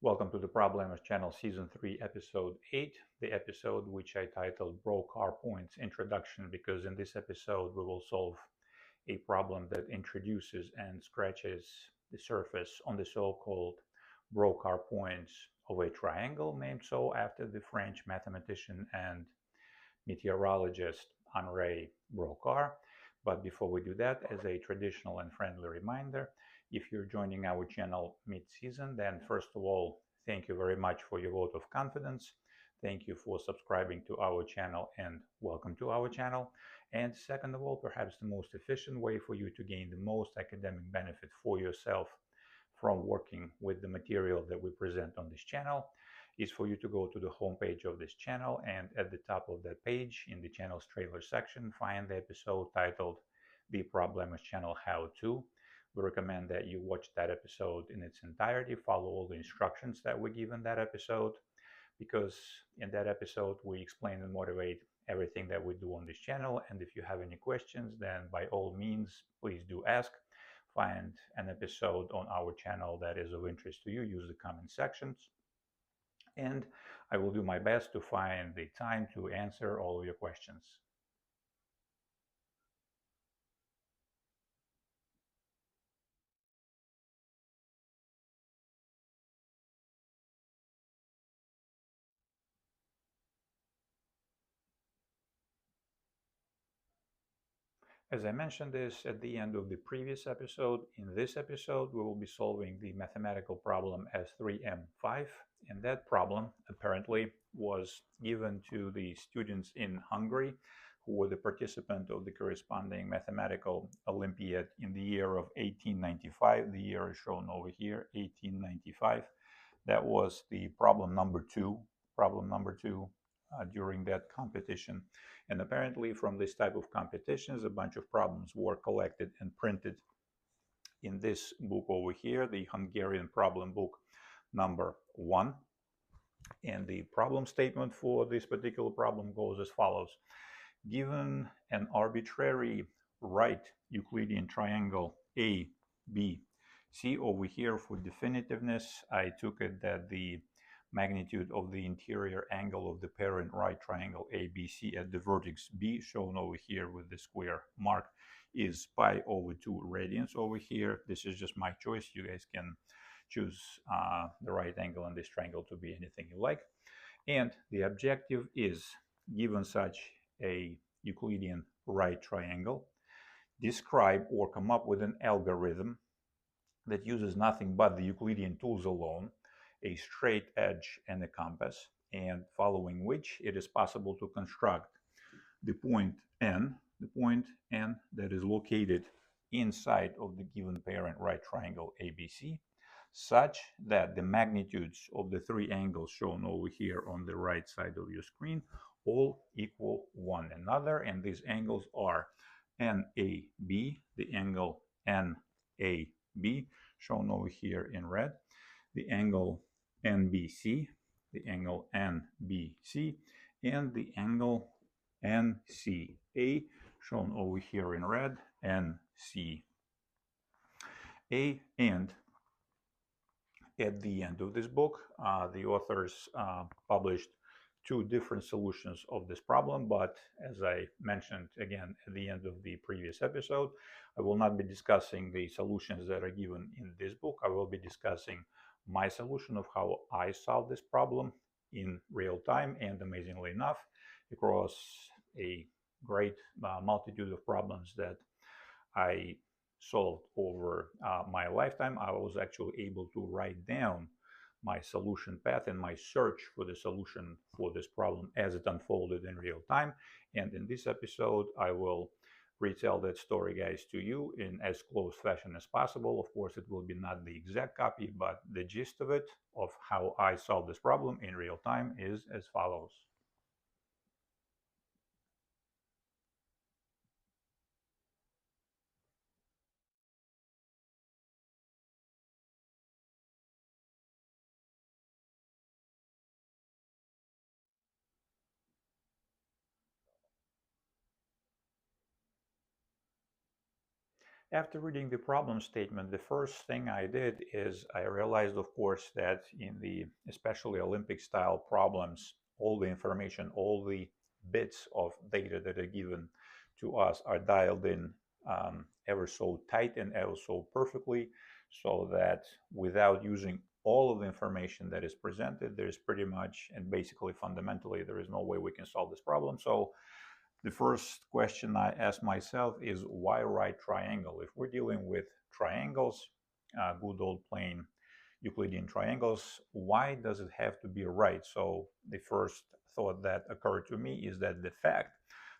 Welcome to the Problems Channel Season 3, Episode 8, the episode which I titled Brocard Points Introduction, because in this episode we will solve a problem that introduces and scratches the surface on the so-called Brocard points of a triangle named so after the French mathematician and meteorologist Henri Brocard. But before we do that, as a traditional and friendly reminder, if you're joining our channel mid-season, then first of all, thank you very much for your vote of confidence. Thank you for subscribing to our channel and welcome to our channel. And second of all, perhaps the most efficient way for you to gain the most academic benefit for yourself from working with the material that we present on this channel is for you to go to the homepage of this channel, and at the top of that page in the channel's trailer section find the episode titled The Problems Channel How To. We recommend that you watch that episode in its entirety, follow all the instructions that we give in that episode, because in that episode we explain and motivate everything that we do on this channel. And if you have any questions, then by all means please do ask. Find an episode on our channel that is of interest to you, use the comment sections, and I will do my best to find the time to answer all of your questions. As I mentioned this at the end of the previous episode, in this episode we will be solving the mathematical problem S3E8, and that problem apparently was given to the students in Hungary who were the participant of the corresponding mathematical Olympiad in the year of 1895. The year is shown over here, 1895. That was the problem number two during that competition. And apparently from this type of competitions, a bunch of problems were collected and printed in this book over here, the Hungarian Problem Book number 1. And the problem statement for this particular problem goes as follows. Given an arbitrary right Euclidean triangle A, B, C, over here for definitiveness, I took it that the magnitude of the interior angle of the parent right triangle ABC at the vertex B, shown over here with the square mark, is pi over 2 radians over here. This is just my choice. You guys can choose the right angle in this triangle to be anything you like. And the objective is, given such a Euclidean right triangle, describe or come up with an algorithm that uses nothing but the Euclidean tools alone, a straight edge and a compass, and following which it is possible to construct the point N that is located inside of the given parent right triangle ABC, such that the magnitudes of the three angles shown over here on the right side of your screen all equal one another, and these angles are NAB, the angle NAB shown over here in red, the angle NBC, the angle NBC, and the angle NCA, shown over here in red, NCA. And at the end of this book, the authors published two different solutions of this problem, but as I mentioned again at the end of the previous episode, I will not be discussing the solutions that are given in this book. I will be discussing my solution of how I solved this problem in real time, and amazingly enough, across a great multitude of problems that I solved over my lifetime, I was actually able to write down my solution path and my search for the solution for this problem as it unfolded in real time. And in this episode, I will retell that story, guys, to you in as close fashion as possible. Of course, it will be not the exact copy, but the gist of it, of how I solved this problem in real time, is as follows. After reading the problem statement, the first thing I did is I realized, of course, that in the especially Olympic style problems, all the information, all the bits of data that are given to us are dialed in ever so tight and ever so perfectly, so that without using all of the information that is presented, there's pretty much and basically fundamentally there is no way we can solve this problem. So the first question I ask myself is, why right triangle? If we're dealing with triangles, good old plain Euclidean triangles, why does it have to be right? So the first thought that occurred to me is that the fact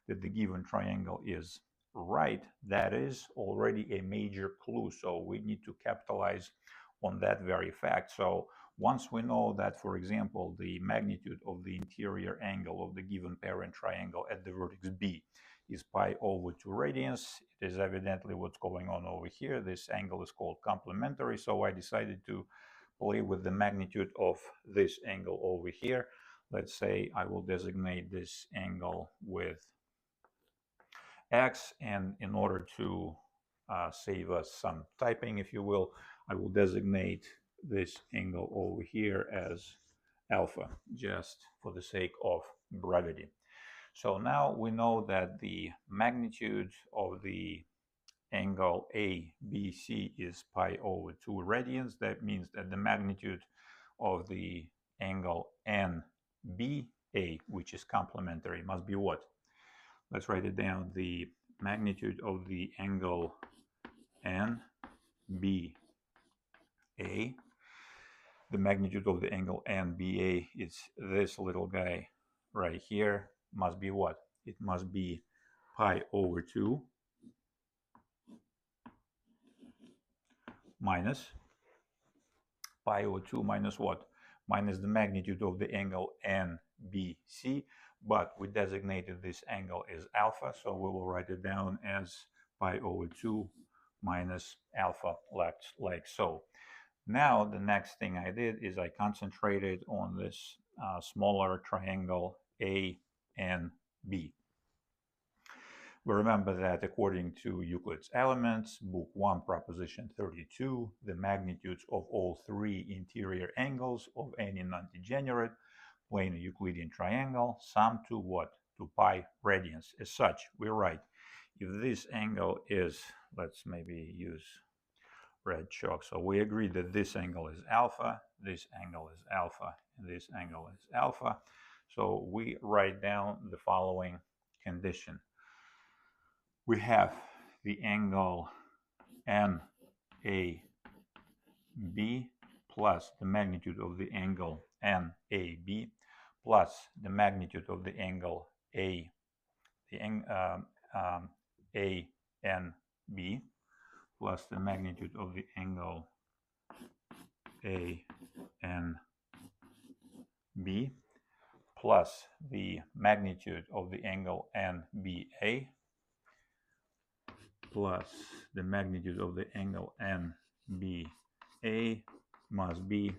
that the given triangle is right, that is already a major clue. So we need to capitalize on that very fact. So once we know that, for example, the magnitude of the interior angle of the given parent triangle at the vertex B is pi over 2 radians, it is evidently what's going on over here. This angle is called complementary, so I decided to play with the magnitude of this angle over here. Let's say I will designate this angle with x, and in order to save us some typing, if you will, I will designate this angle over here as alpha, just for the sake of brevity. So now we know that the magnitude of the angle ABC is pi over 2 radians. That means that the magnitude of the angle NBA, which is complementary, must be what? Let's write it down. The magnitude of the angle NBA, the magnitude of the angle NBA is this little guy right here, must be what? It must be pi over 2 minus pi over 2 minus what? Minus the magnitude of the angle NBC, but we designated this angle as alpha, so we will write it down as pi over 2 minus alpha, like so. Now the next thing I did is I concentrated on this smaller triangle A and B. We remember that according to Euclid's Elements, Book 1, Proposition 32, the magnitudes of all three interior angles of any non-degenerate plane Euclidean triangle sum to what? To pi radians. As such, we write, if this angle is, let's maybe use red chalk. So we agree that this angle is alpha, this angle is alpha, and this angle is alpha. So we write down the following condition. We have the angle NAB plus the magnitude of the angle NAB plus the magnitude of the angle ANB plus the magnitude of the angle ANB plus the magnitude of the angle NBA plus the magnitude of the angle NBA must be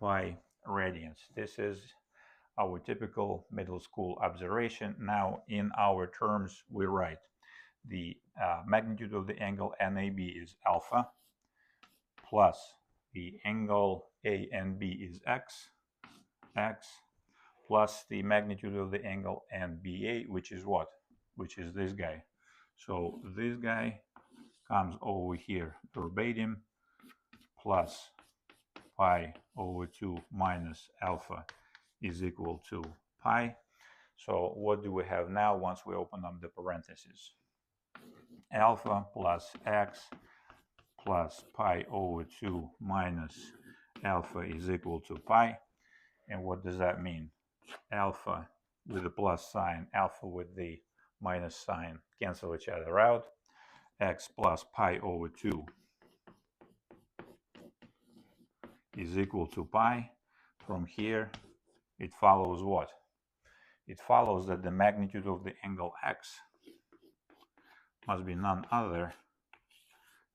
pi radians. This is our typical middle school observation. Now in our terms we write the magnitude of the angle NAB is alpha plus the angle ANB is x plus the magnitude of the angle NBA, which is what? Which is this guy. So this guy comes over here verbatim, plus pi over 2 minus alpha is equal to pi. So what do we have now once we open up the parentheses? Alpha plus x plus pi over 2 minus alpha is equal to pi. And what does that mean? Alpha with the plus sign, alpha with the minus sign cancel each other out. X plus pi over 2 is equal to pi. From here, it follows what? It follows that the magnitude of the angle x must be none other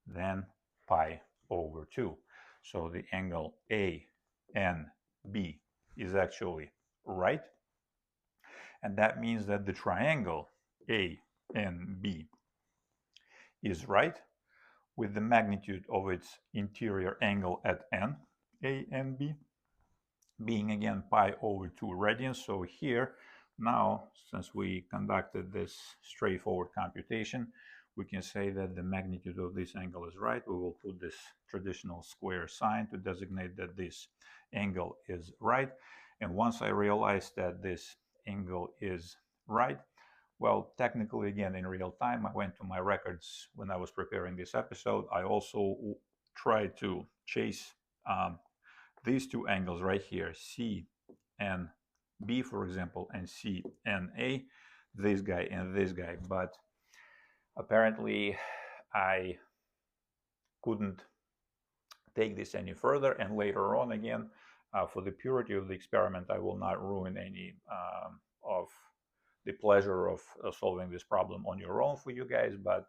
than pi over 2. So the angle ANB is actually right. And that means that the triangle ANB is right. with the magnitude of its interior angle at n, A and B, being again pi over 2 radians. So here, now, since we conducted this straightforward computation, we can say that the magnitude of this angle is right. We will put this traditional square sign to designate that this angle is right. And once I realized that this angle is right, well, technically, again, in real time, I went to my records when I was preparing this episode. I also tried to chase these two angles right here, C and B, for example, and C and A, this guy and this guy. But apparently, I couldn't take this any further. And later on, again, for the purity of the experiment, I will not ruin any of the pleasure of solving this problem on your own for you guys, but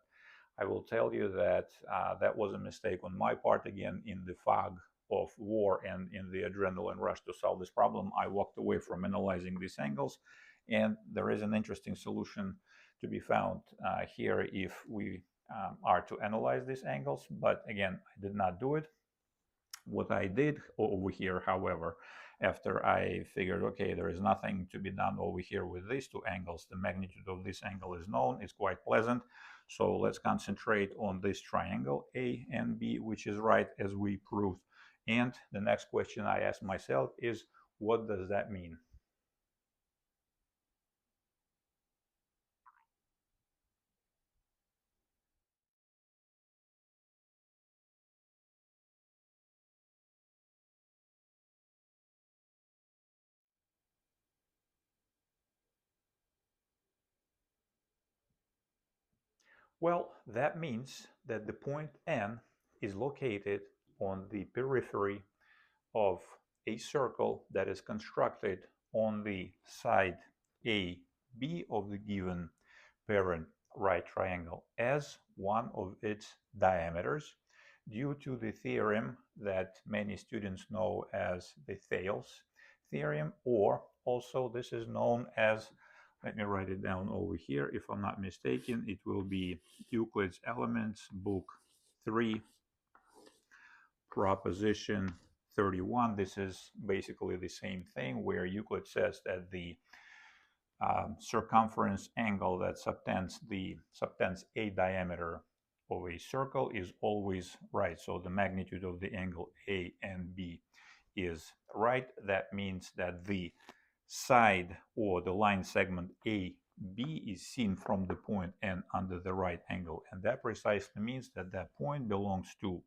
I will tell you that that was a mistake on my part. Again, in the fog of war and in the adrenaline rush to solve this problem, I walked away from analyzing these angles, and there is an interesting solution to be found here if we are to analyze these angles, but again, I did not do it. What I did over here, however, after I figured, okay, there is nothing to be done over here with these two angles, the magnitude of this angle is known, it's quite pleasant, so let's concentrate on this triangle A and B, which is right, as we proved. And the next question I asked myself is, what does that mean? Well, that means that the point N is located on the periphery of a circle that is constructed on the side AB of the given parent right triangle as one of its diameters, due to the theorem that many students know as the Thales theorem, or also this is known as, let me write it down over here, if I'm not mistaken, it will be Euclid's Elements, Book 3, Proposition 31. This is basically the same thing, where Euclid says that the circumference angle that subtends a diameter of a circle is always right. So the magnitude of the angle A and B is right. That means that the side or the line segment AB is seen from the point N under the right angle, and that precisely means that that point belongs to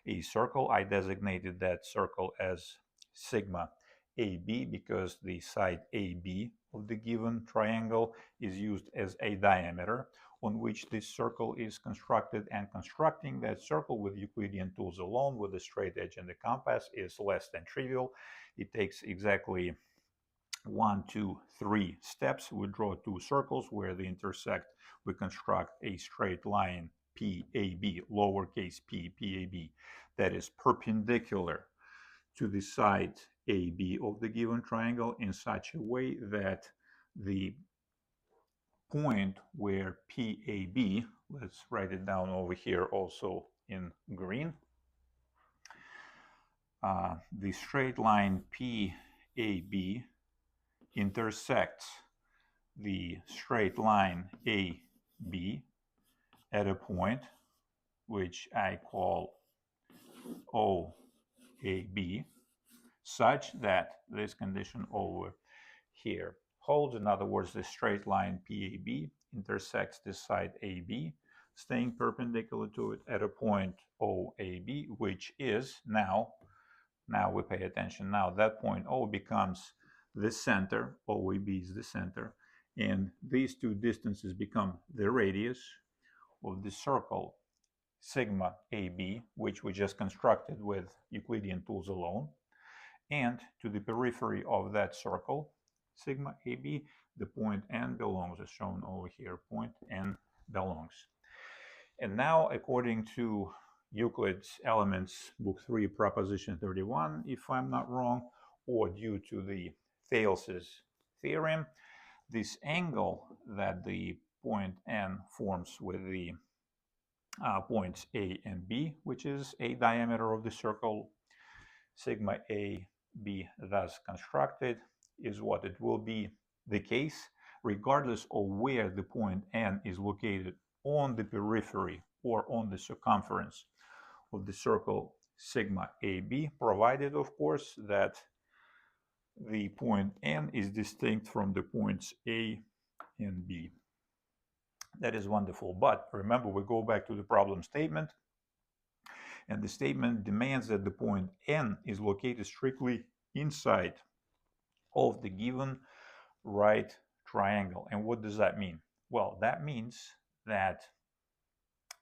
a circle. I designated that circle as sigma AB because the side AB of the given triangle is used as a diameter on which this circle is constructed, and constructing that circle with Euclidean tools alone with a straight edge and the compass is less than trivial. It takes exactly 1, 2, 3 steps. We draw two circles where they intersect. We construct a straight line PAB, lowercase p, PAB, that is perpendicular to the side AB of the given triangle in such a way that the point where PAB, let's write it down over here also in green, the straight line PAB intersects the straight line AB at a point which I call OAB, such that this condition over here holds. In other words, the straight line PAB intersects this side AB, staying perpendicular to it at a point OAB, which is now we pay attention, now that point O becomes the center, OAB is the center, and these two distances become the radius of the circle sigma AB, which we just constructed with Euclidean tools alone. And to the periphery of that circle, sigma AB, the point N belongs, as shown over here, point N belongs. And now, according to Euclid's Elements, Book 3, Proposition 31, if I'm not wrong, or due to the Thales's theorem, this angle that the point N forms with the points A and B, which is a diameter of the circle. Sigma A, B thus constructed is what it will be the case regardless of where the point N is located on the periphery or on the circumference of the circle sigma AB, provided of course that the point N is distinct from the points A and B. That is wonderful, but remember, we go back to the problem statement, and the statement demands that the point N is located strictly inside of the given right triangle. And what does that mean? Well, that means that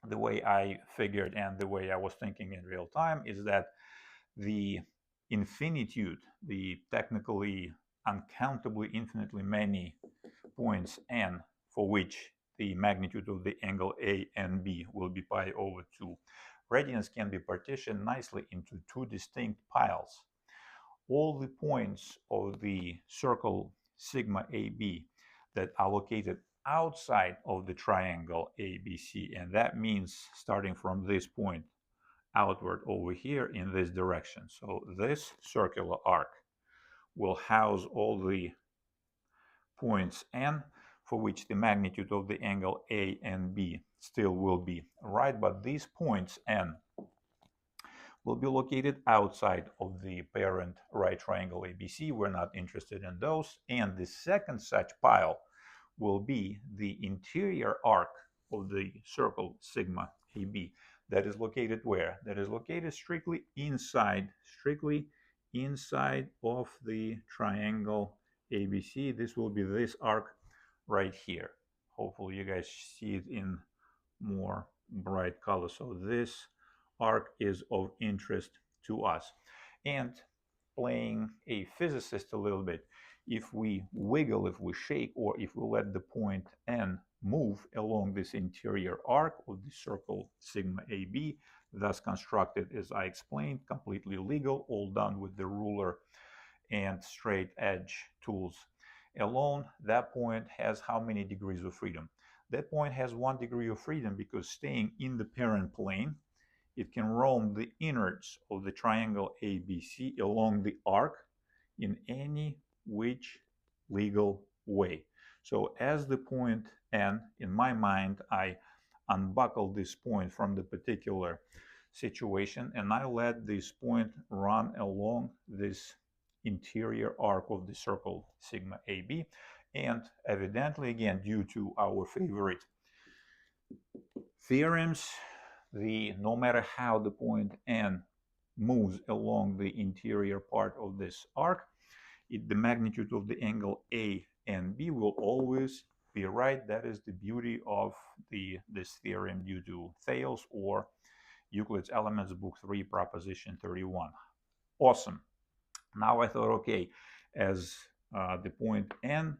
the way I figured and the way I was thinking in real time is that the infinitude, the technically uncountably infinitely many points N for which the magnitude of the angle A and B will be pi over 2 radians, can be partitioned nicely into two distinct piles. All the points of the circle sigma AB that are located outside of the triangle ABC, and that means starting from this point outward over here in this direction. So this circular arc will house all the points N for which the magnitude of the angle A and B still will be right, but these points N will be located outside of the parent right triangle ABC. We're not interested in those. And the second such pile will be the interior arc of the circle sigma AB. That is located where? That is located strictly inside of the triangle ABC. This will be this arc right here. Hopefully you guys see it in more bright color. So this arc is of interest to us. And playing a physicist a little bit, if we wiggle, if we shake, or if we let the point N move along this interior arc of the circle sigma AB, thus constructed as I explained, completely legal, all done with the ruler and straight edge tools alone, that point has how many degrees of freedom? That point has 1 degree of freedom because staying in the parent plane, it can roam the innards of the triangle ABC along the arc in any which legal way. So as the point N, in my mind, I unbuckle this point from the particular situation and I let this point run along this interior arc of the circle sigma AB. And evidently, again, due to our favorite theorems, no matter how the point N moves along the interior part of this arc, the magnitude of the angle A and B will always be right. That is the beauty of this theorem due to Thales or Euclid's Elements, Book 3, Proposition 31. Awesome. Now I thought, okay, as the point N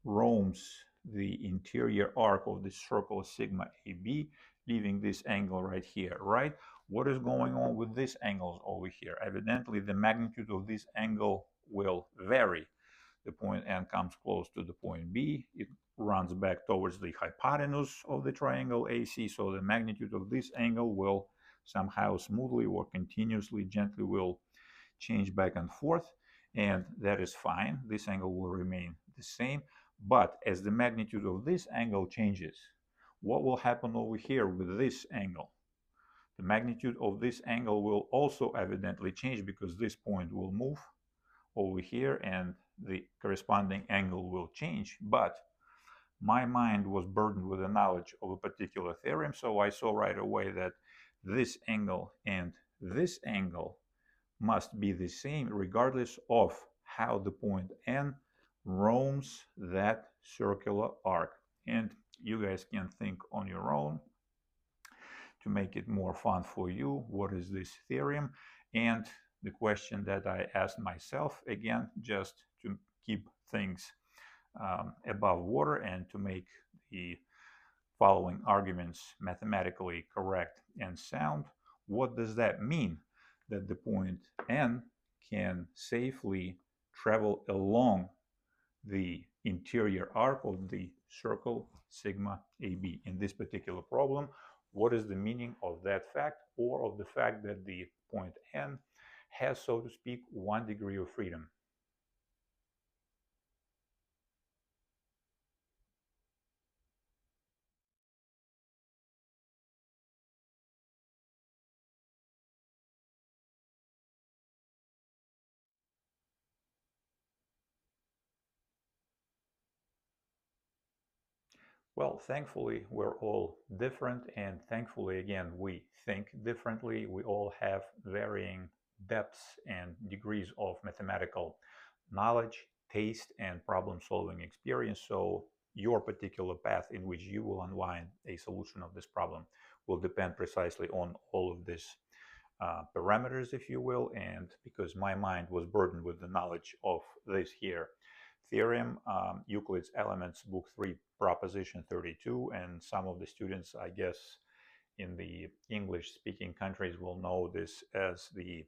roams the interior arc of the circle sigma AB, leaving this angle right here, right? What is going on with these angles over here? Evidently, the magnitude of this angle will vary. The point N comes close to the point B. It runs back towards the hypotenuse of the triangle AC. So the magnitude of this angle will somehow smoothly or continuously, gently will change back and forth. And that is fine. This angle will remain the same. But as the magnitude of this angle changes, what will happen over here with this angle? The magnitude of this angle will also evidently change because this point will move over here and the corresponding angle will change. But my mind was burdened with the knowledge of a particular theorem, so I saw right away that this angle and this angle must be the same regardless of how the point N roams that circular arc. And you guys can think on your own to make it more fun for you. What is this theorem? And the question that I asked myself, again, just to keep things above water and to make the following arguments mathematically correct and sound, what does that mean? That the point N can safely travel along the interior arc of the circle sigma AB. In this particular problem, What is the meaning of that fact, or of the fact that the point N has, so to speak, 1 degree of freedom? Well, thankfully, we're all different, and thankfully, again, we think differently. We all have varying depths and degrees of mathematical knowledge, taste, and problem-solving experience. So your particular path in which you will unwind a solution of this problem will depend precisely on all of these parameters, if you will. And because my mind was burdened with the knowledge of this here Theorem, Euclid's Elements, Book 3, Proposition 32, and some of the students, I guess, in the English-speaking countries will know this as the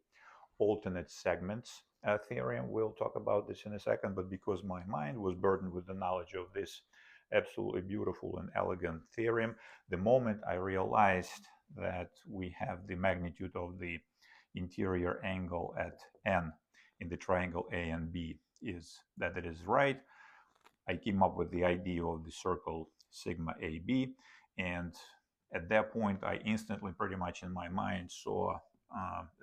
alternate segments theorem. We'll talk about this in a second, but because my mind was burdened with the knowledge of this absolutely beautiful and elegant theorem, the moment I realized that we have the magnitude of the interior angle at n in the triangle A and B is that it is right, I came up with the idea of the circle sigma AB, and at that point I instantly, pretty much in my mind, saw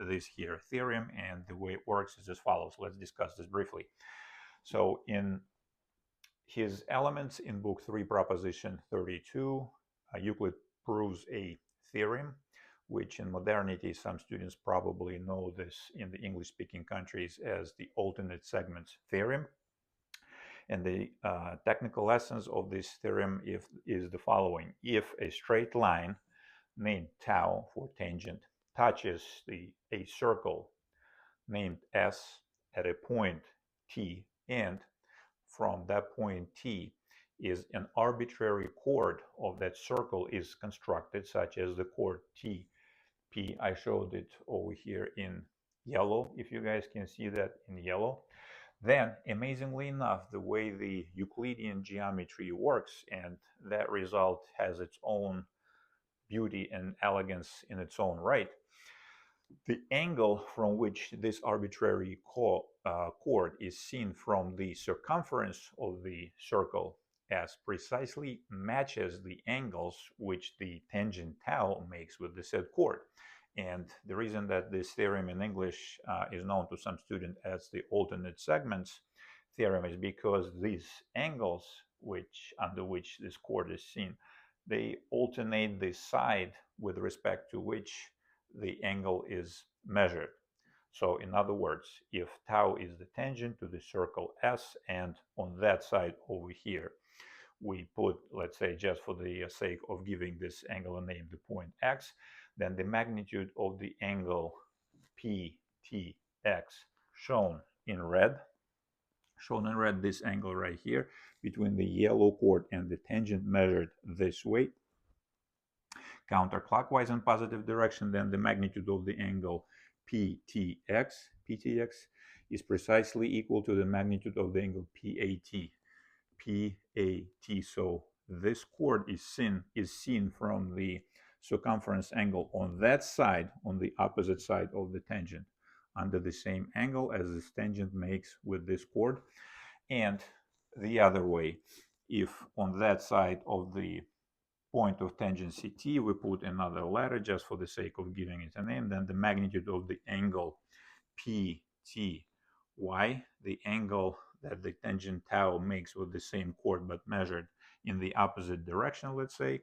this here theorem, and the way it works is as follows. Let's discuss this briefly. So in his Elements in Book 3, Proposition 32, Euclid proves a theorem, which in modernity some students probably know this in the English-speaking countries as the alternate segments theorem. And the technical essence of this theorem is the following. If a straight line named tau for tangent touches a circle named S at a point T, and from that point T is an arbitrary chord of that circle is constructed, such as the chord T, P. I showed it over here in yellow, if you guys can see that in yellow. Then, amazingly enough, the way the Euclidean geometry works, and that result has its own beauty and elegance in its own right, the angle from which this arbitrary chord is seen from the circumference of the circle S precisely matches the angles which the tangent tau makes with the said chord. And the reason that this theorem in English is known to some students as the alternate segments theorem is because these angles under which this chord is seen, they alternate the side with respect to which the angle is measured. So in other words, if tau is the tangent to the circle S, and on that side over here we put, let's say, just for the sake of giving this angle a name, the point X, then the magnitude of the angle PTX shown in red, this angle right here between the yellow chord and the tangent measured this way, counterclockwise in positive direction, then the magnitude of the angle PTX is precisely equal to the magnitude of the angle PAT. So this chord is seen from the circumference angle on that side, on the opposite side of the tangent, under the same angle as this tangent makes with this chord. And the other way, if on that side of the point of tangency T we put another letter just for the sake of giving it a name, then the magnitude of the angle PTY, the angle that the tangent tau makes with the same chord but measured in the opposite direction, let's say,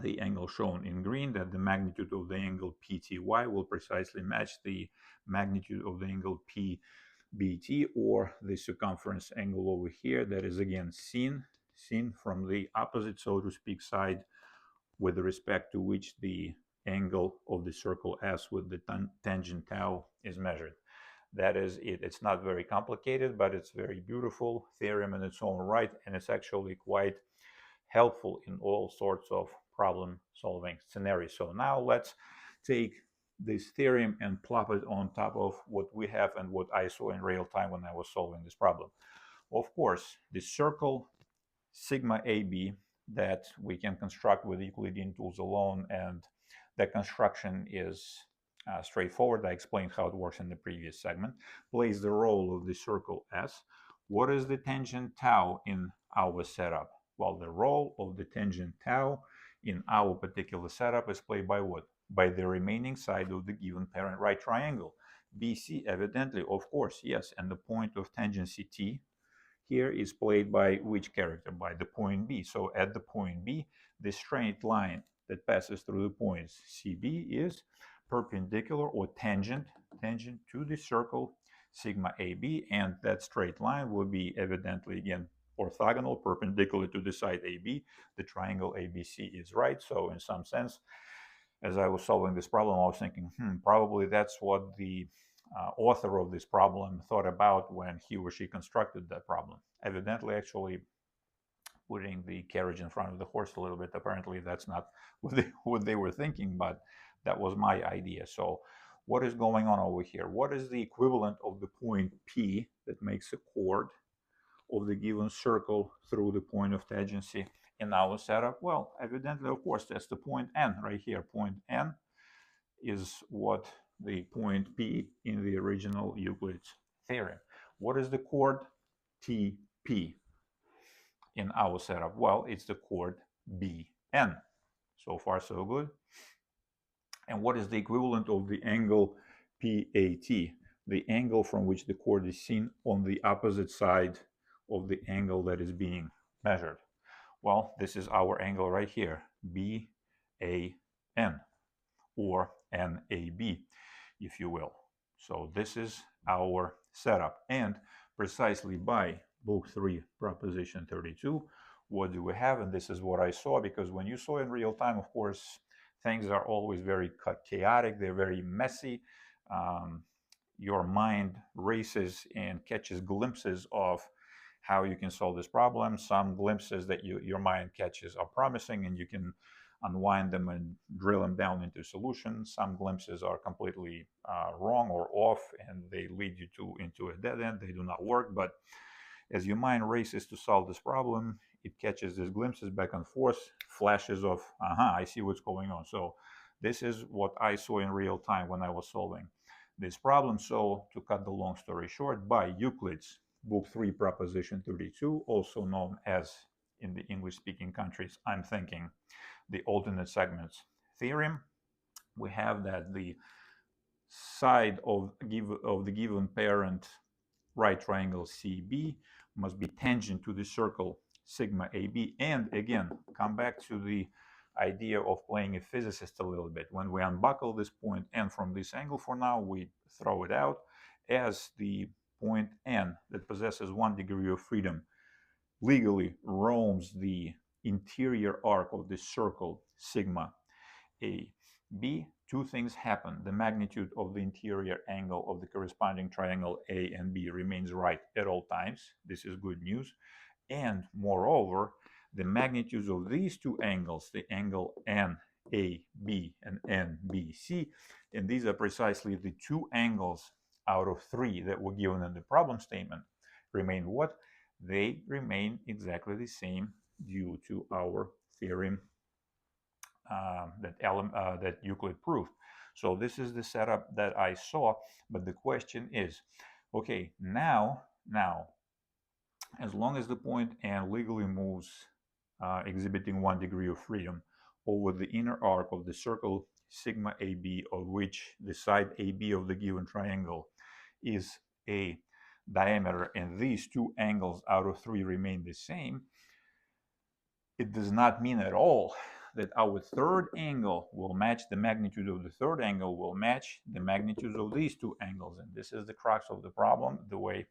the angle shown in green, that the magnitude of the angle PTY will precisely match the magnitude of the angle PBT, or the circumference angle over here, that is again seen from the opposite, so to speak, side with respect to which the angle of the circle S with the tangent tau is measured. That is it. It's not very complicated, but it's very beautiful theorem in its own right, and it's actually quite helpful in all sorts of problem solving scenarios. So now let's take this theorem and plop it on top of what we have and what I saw in real time when I was solving this problem. Of course, the circle sigma AB that we can construct with Euclidean tools alone, and the construction is straightforward. I explained how it works in the previous segment. Plays the role of the circle S. What is the tangent tau in our setup? Well, the role of the tangent tau in our particular setup is played by what? By the remaining side of the given parent right triangle. BC, evidently, of course, yes, and the point of tangency T here is played by which character? By the point B. So at the point B, the straight line that passes through the points CB is perpendicular or tangent to the circle sigma AB, and that straight line will be evidently, again, orthogonal, perpendicular to the side AB. The triangle ABC is right. So in some sense, as I was solving this problem, I was thinking, probably that's what the author of this problem thought about when he or she constructed that problem. Evidently, actually putting the carriage in front of the horse a little bit, apparently that's not what they were thinking, but that was my idea. So what is going on over here? What is the equivalent of the point P that makes a chord of the given circle through the point of tangency in our setup? Well, evidently, of course, that's the point N right here. Point N is what the point P in the original Euclid's theorem. What is the chord TP in our setup? Well, it's the chord BN. So far, so good. And what is the equivalent of the angle PAT? The angle from which the chord is seen on the opposite side of the angle that is being measured. Well, this is our angle right here, BAN, or NAB, if you will. So this is our setup. And precisely by Book 3, Proposition 32, what do we have? And this is what I saw, because when you saw in real time, of course, things are always very chaotic. They're very messy. Your mind races and catches glimpses of how you can solve this problem. Some glimpses that your mind catches are promising, and you can unwind them and drill them down into solutions. Some glimpses are completely wrong or off, and they lead you into a dead end. They do not work. But as your mind races to solve this problem, it catches these glimpses back and forth, flashes of, I see what's going on. So this is what I saw in real time when I was solving this problem. So to cut the long story short, by Euclid's Book 3, Proposition 32, also known as, in the English-speaking countries, I'm thinking, the alternate segments theorem, we have that the side of the given parent right triangle CB must be tangent to the circle sigma AB. And again, come back to the idea of playing a physicist a little bit. When we unbuckle this point N from this angle, for now, we throw it out as the point N that possesses 1 degree of freedom legally roams the interior arc of the circle sigma AB. Two things happen. The magnitude of the interior angle of the corresponding triangle A and B remains right at all times. This is good news. And moreover, the magnitudes of these two angles, the angle NAB and NBC, and these are precisely the two angles out of 3 that were given in the problem statement, remain what? They remain exactly the same due to our theorem that Euclid proved. So this is the setup that I saw, but the question is, okay, now, as long as the point N legally moves exhibiting 1 degree of freedom over the inner arc of the circle sigma AB, of which the side AB of the given triangle is a diameter, and these two angles out of 3 remain the same, it does not mean at all that our third angle will match the magnitude of the third angle will match the magnitudes of these two angles. And this is the crux of the problem, the way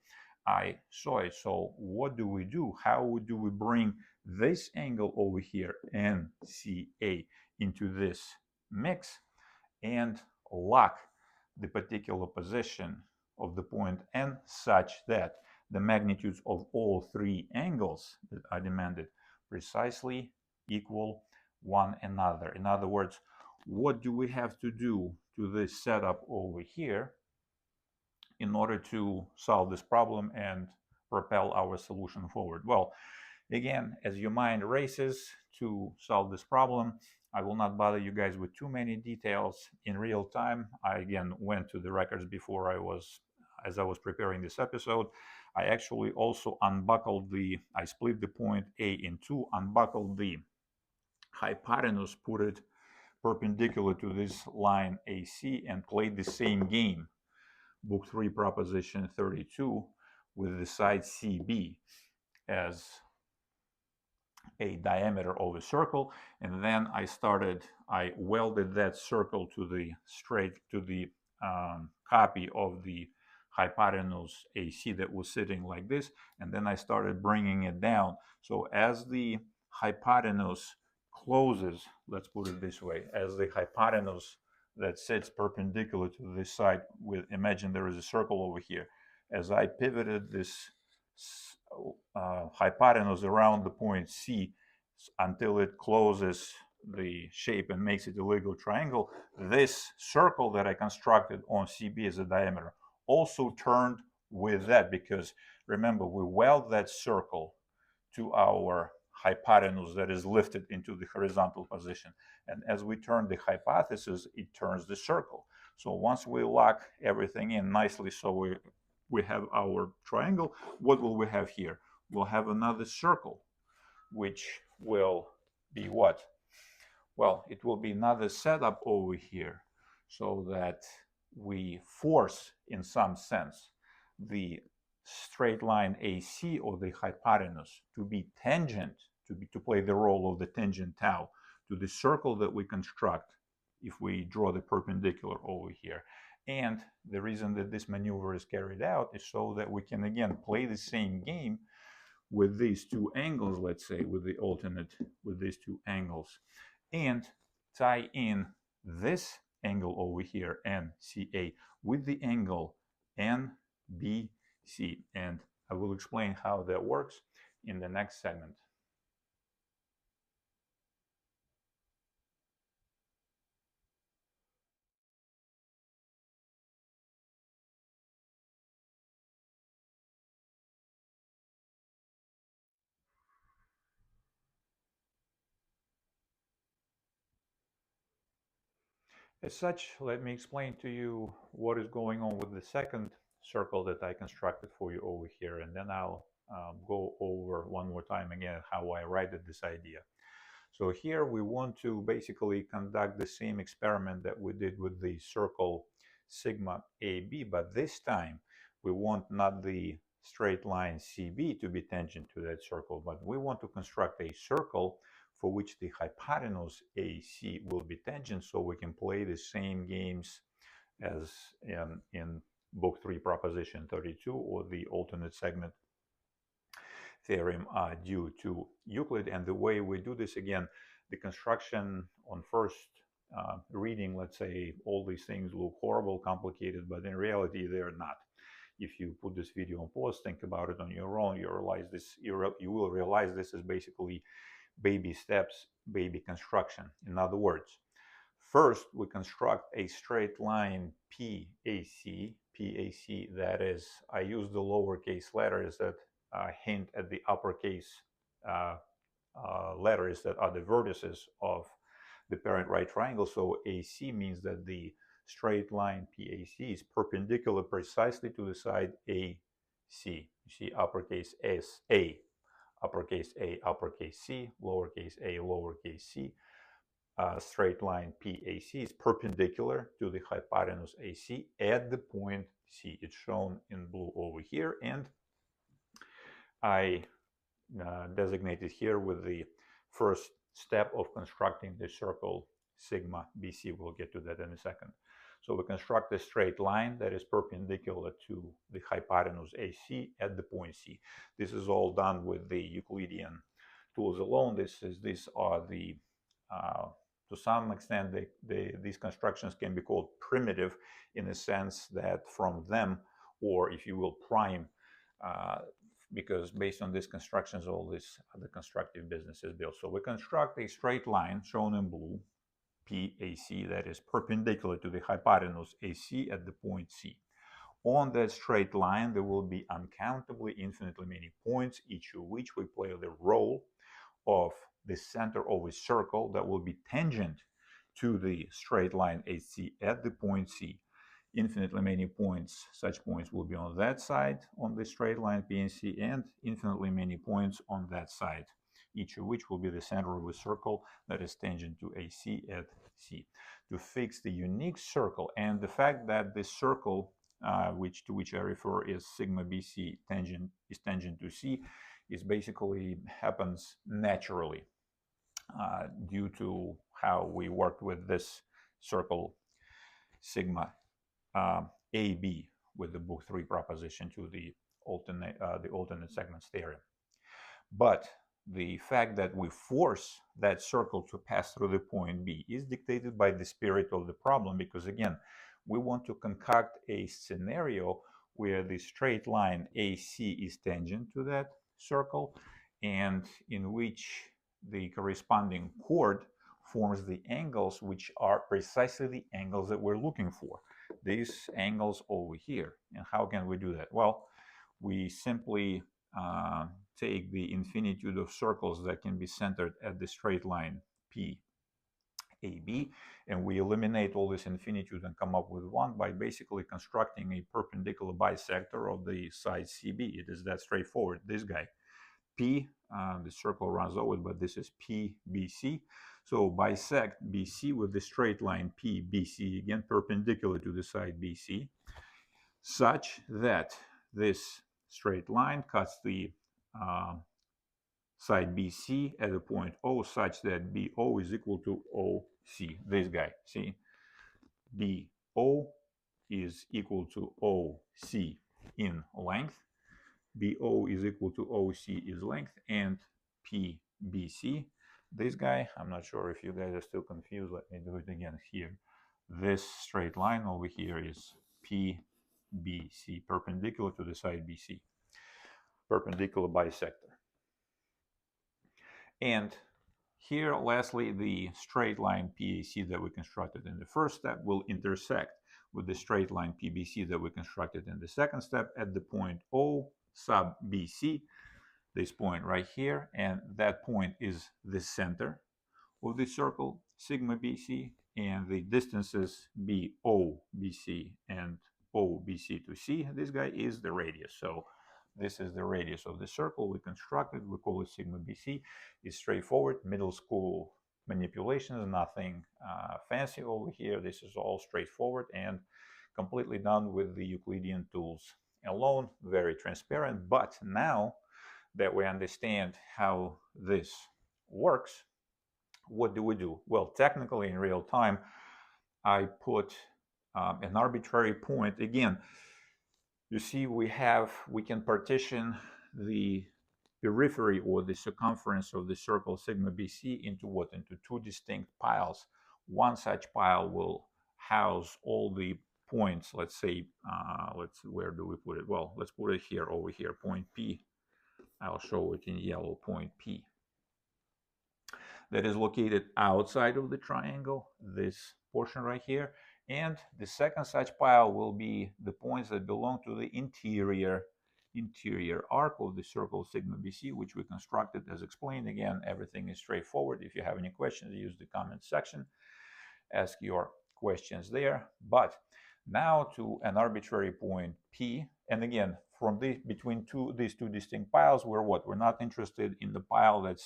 I saw it. So what do we do? How do we bring this angle over here, NCA, into this mix and lock the particular position of the point N such that the magnitudes of all 3 angles that are demanded precisely equal one another? In other words, what do we have to do to this setup over here in order to solve this problem and propel our solution forward? Well, again, as your mind races to solve this problem. I will not bother you guys with too many details in real time. I again went to the records before as I was preparing this episode. I actually also I split the point A in two, unbuckled the hypotenuse, put it perpendicular to this line AC, and played the same game, book 3 proposition 32, with the side CB as a diameter of a circle. And then I welded that circle to the copy of the hypotenuse AC that was sitting like this, and then I started bringing it down. So as the hypotenuse closes, let's put it this way, as the hypotenuse that sits perpendicular to this side, imagine there is a circle over here, as I pivoted this hypotenuse around the point C until it closes the shape and makes it a legal triangle, this circle that I constructed on CB as a diameter also turned with that, because remember, we weld that circle to our hypotenuse that is lifted into the horizontal position, and as we turn the hypothesis, it turns the circle. So once we lock everything in nicely, so we have our triangle, what will we have here? We'll have another circle, which will be what? Well, it will be another setup over here, so that we force, in some sense, the straight line AC, or the hypotenuse, to be tangent, to play the role of the tangent tau to the circle that we construct if we draw the perpendicular over here. And the reason that this maneuver is carried out is so that we can again play the same game with these two angles, let's say, with these two angles, and tie in this angle over here, NCA, with the angle NBC. And I will explain how that works in the next segment. As such, let me explain to you what is going on with the second circle that I constructed for you over here, and then I'll go over one more time again how I arrived at this idea. So here we want to basically conduct the same experiment that we did with the circle sigma AB, but this time we want not the straight line CB to be tangent to that circle, but we want to construct a circle for which the hypotenuse AC will be tangent, so we can play the same games as in book 3 proposition 32, or the alternate segment theorem due to Euclid. And the way we do this, again, the construction on first reading, let's say, all these things look horrible, complicated, but in reality they're not. If you put this video on pause, think about it on your own, you will realize this is basically baby steps, baby construction. In other words, first we construct a straight line PAC, that is, I use the lowercase letters that hint at the uppercase letters that are the vertices of the parent right triangle. So AC means that the straight line PAC is perpendicular precisely to the side AC. You see uppercase S, A, uppercase A, uppercase C, lowercase a, lowercase c. Straight line PAC is perpendicular to the hypotenuse AC at the point C. It's shown in blue over here, and I designated here with the first step of constructing the circle sigma BC. We'll get to that in a second. So we construct a straight line that is perpendicular to the hypotenuse AC at the point C. This is all done with the Euclidean tools alone. These are the to some extent, these constructions can be called primitive, in the sense that from them, or if you will, prime, because based on these constructions, all this other constructive business is built. So we construct a straight line shown in blue, PAC, that is perpendicular to the hypotenuse AC at the point C. On that straight line, there will be uncountably, infinitely many points, each of which we play the role of the center of a circle that will be tangent to the straight line AC at the point C. Infinitely many points, such points will be on that side on the straight line PNC, and infinitely many points on that side, each of which will be the center of a circle that is tangent to AC at C. To fix the unique circle, and the fact that this circle to which I refer is sigma BC tangent to C, is basically happens naturally due to how we worked with this circle sigma AB with the book 3 proposition to the alternate segments theorem. But the fact that we force that circle to pass through the point B is dictated by the spirit of the problem, because again, we want to concoct a scenario where the straight line AC is tangent to that circle, and in which the corresponding chord forms the angles which are precisely the angles that we're looking for. These angles over here. And how can we do that? Well, we simply take the infinitude of circles that can be centered at the straight line PAB, and we eliminate all this infinitude and come up with one by basically constructing a perpendicular bisector of the side CB. It is that straightforward. This guy, P, the circle runs over it, but this is PBC. So bisect BC with the straight line PBC, again perpendicular to the side BC, such that this straight line cuts the side BC at a point O, such that BO is equal to OC. This guy, see, BO is equal to OC in length. BO is equal to OC is length, and PBC, this guy, I'm not sure if you guys are still confused, let me do it again here. This straight line over here is PBC, perpendicular to the side BC, perpendicular bisector. And here, lastly, the straight line PAC that we constructed in the first step will intersect with the straight line PBC that we constructed in the second step at the point O sub BC, this point right here, and that point is the center of the circle sigma BC, and the distances BO BC and OBC to C, this guy is the radius. So this is the radius of the circle we constructed. We call it sigma BC. It's straightforward, middle school manipulations, nothing fancy over here. This is all straightforward and completely done with the Euclidean tools alone, very transparent. But now that we understand how this works, what do we do? Well, technically in real time, I put an arbitrary point. Again, you see we can partition the periphery or the circumference of the circle sigma BC into what? Into two distinct piles. One such pile will house all the points. Let's say, where do we put it? Well, let's put it here, over here, point P. I'll show it in yellow, point P. That is located outside of the triangle, this portion right here. And the second such pile will be the points that belong to the interior arc of the circle sigma BC, which we constructed as explained. Again, everything is straightforward. If you have any questions, use the comment section. Ask your questions there. But now to an arbitrary point P, and again, from between these two distinct piles, we're not interested in the pile that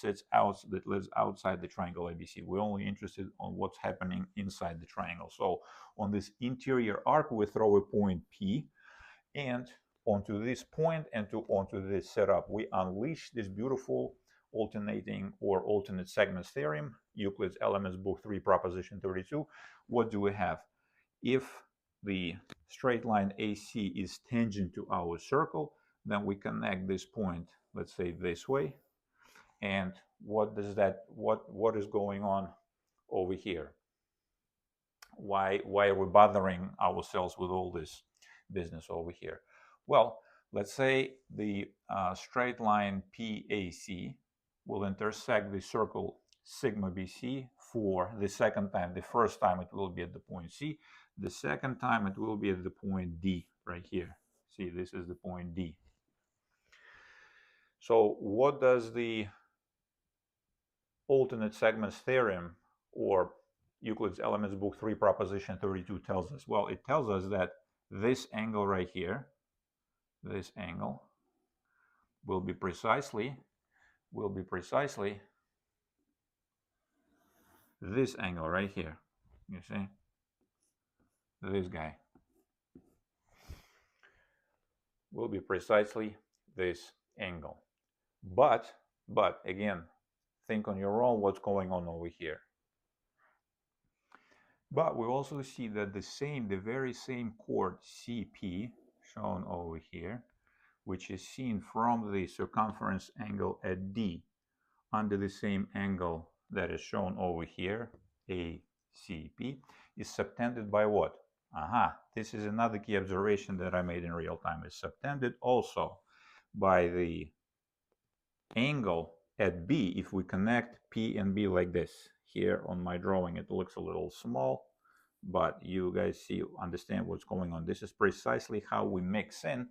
lives outside the triangle ABC. We're only interested on what's happening inside the triangle. So on this interior arc, we throw a point P, and onto this point and onto this setup, we unleash this beautiful alternating or alternate segments theorem, Euclid's Elements, Book 3, Proposition 32. What do we have? If the straight line AC is tangent to our circle, then we connect this point, let's say this way. And what is going on over here? Why are we bothering ourselves with all this business over here? Well, let's say the straight line PAC will intersect the circle sigma BC for the second time. The first time it will be at the point C. The second time it will be at the point D right here. See, this is the point D. So what does the alternate segments theorem, or Euclid's Elements Book 3 proposition 32 tells us? Well, it tells us that this angle right here, this angle will be precisely this angle right here. You see? This guy will be precisely this angle. But again, think on your own what's going on over here. But we also see that the very same chord CP shown over here, which is seen from the circumference angle at D under the same angle that is shown over here, ACP, is subtended by what? Aha, this is another key observation that I made in real time. It's subtended also by the angle at B. If we connect P and B like this, here on my drawing it looks a little small, but you guys understand what's going on. This is precisely how we mix in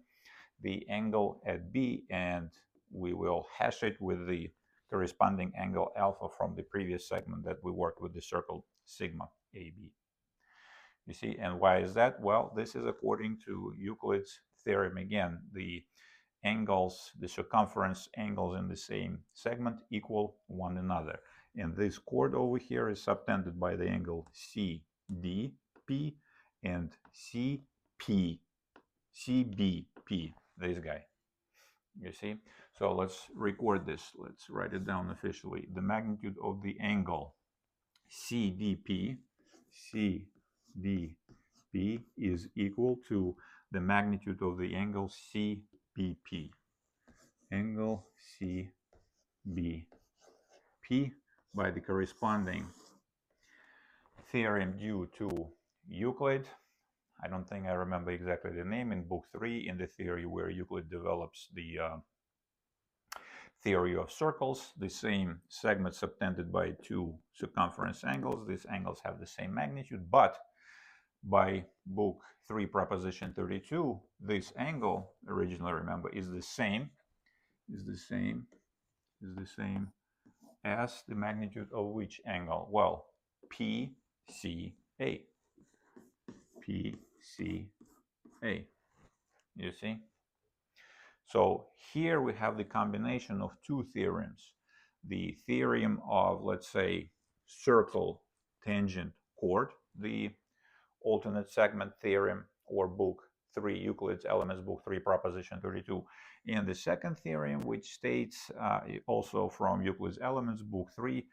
the angle at B, and we will hash it with the corresponding angle alpha from the previous segment that we worked with the circle sigma AB. You see, and why is that? Well, this is according to Euclid's theorem again. The angles, the circumference angles in the same segment equal one another. And this chord over here is subtended by the angle CDP and CBP, this guy. You see? So let's record this. Let's write it down officially. The magnitude of the angle CDP is equal to the magnitude of the angle CBP. Angle CBP by the corresponding theorem due to Euclid. I don't think I remember exactly the name, in book 3, in the theory where Euclid develops the theory of circles, the same segment subtended by two circumference angles. These angles have the same magnitude, but by book 3 proposition 32, this angle, originally remember, is the same as the magnitude of which angle? Well, PCA. You see? So here we have the combination of two theorems. The theorem of, let's say, circle tangent chord, the alternate segment theorem, or book 3, Euclid's Elements Book 3 proposition 32. And the second theorem, which states also from Euclid's Elements Book 3,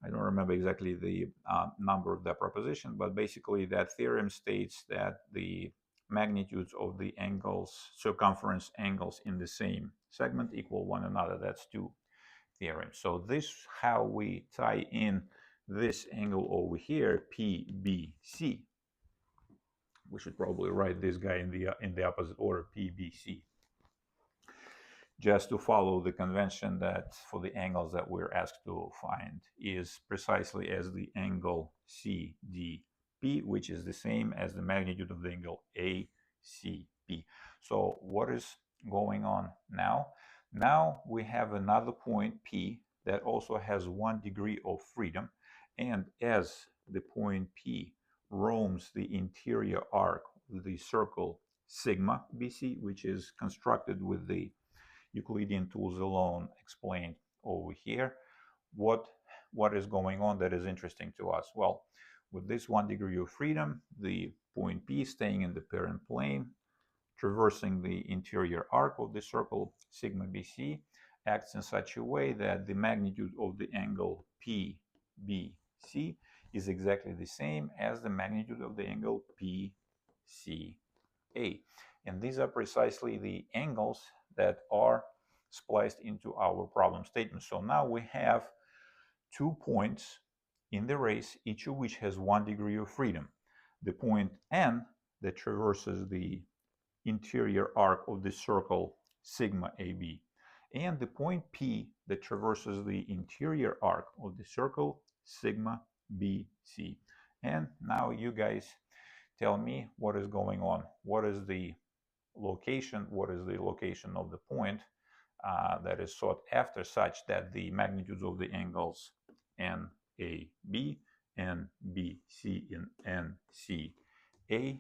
I don't remember exactly the number of that proposition, but basically that theorem states that the magnitudes of the angles, circumference angles in the same segment equal one another. That's two theorems. So this is how we tie in this angle over here, PBC. We should probably write this guy in the opposite order, PBC, just to follow the convention that for the angles that we're asked to find is precisely as the angle CDP, which is the same as the magnitude of the angle ACP. So what is going on now? Now we have another point P that also has 1 degree of freedom, and as the point P roams the interior arc of the circle sigma BC, which is constructed with the Euclidean tools alone explained over here, what is going on that is interesting to us? Well, with this 1 degree of freedom, the point P staying in the parent plane, traversing the interior arc of the circle sigma BC, acts in such a way that the magnitude of the angle PBC is exactly the same as the magnitude of the angle PCA. And these are precisely the angles that are spliced into our problem statement. So now we have 2 points in the race, each of which has 1 degree of freedom. The point N that traverses the interior arc of the circle sigma AB, and the point P that traverses the interior arc of the circle sigma BC. And now you guys tell me what is going on. What is the location? What is the location of the point that is sought after, such that the magnitudes of the angles NAB, NBC and NCA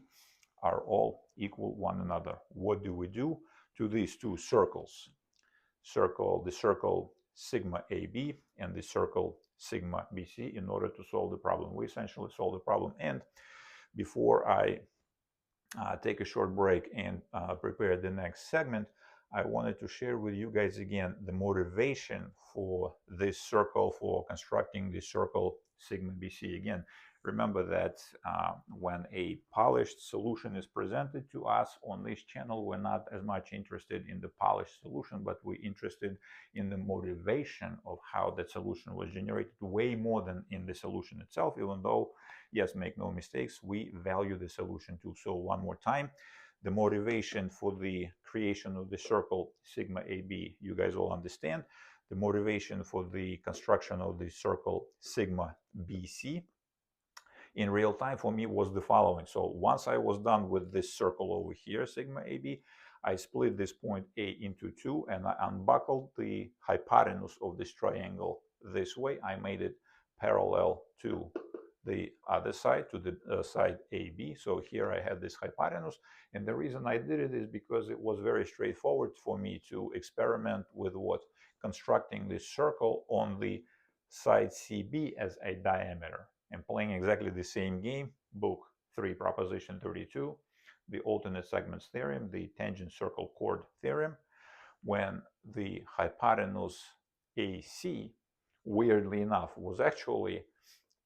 are all equal one another. What do we do to these two circles? The circle sigma AB and the circle sigma BC in order to solve the problem. We essentially solve the problem. And before I take a short break and prepare the next segment, I wanted to share with you guys again the motivation for this circle, for constructing the circle sigma BC. Again, remember that when a polished solution is presented to us on this channel, we're not as much interested in the polished solution, but we're interested in the motivation of how that solution was generated way more than in the solution itself, even though, yes, make no mistakes, we value the solution too. So one more time, the motivation for the creation of the circle sigma AB, you guys all understand. The motivation for the construction of the circle sigma BC in real time for me was the following. So once I was done with this circle over here, sigma AB, I split this point A into two and I unbuckled the hypotenuse of this triangle this way. I made it parallel to the other side, to the side AB. So here I had this hypotenuse, and the reason I did it is because it was very straightforward for me to experiment with what? Constructing this circle on the side CB as a diameter and playing exactly the same game, book 3, proposition 32, the alternate segments theorem, the tangent circle chord theorem, when the hypotenuse AC, weirdly enough, was actually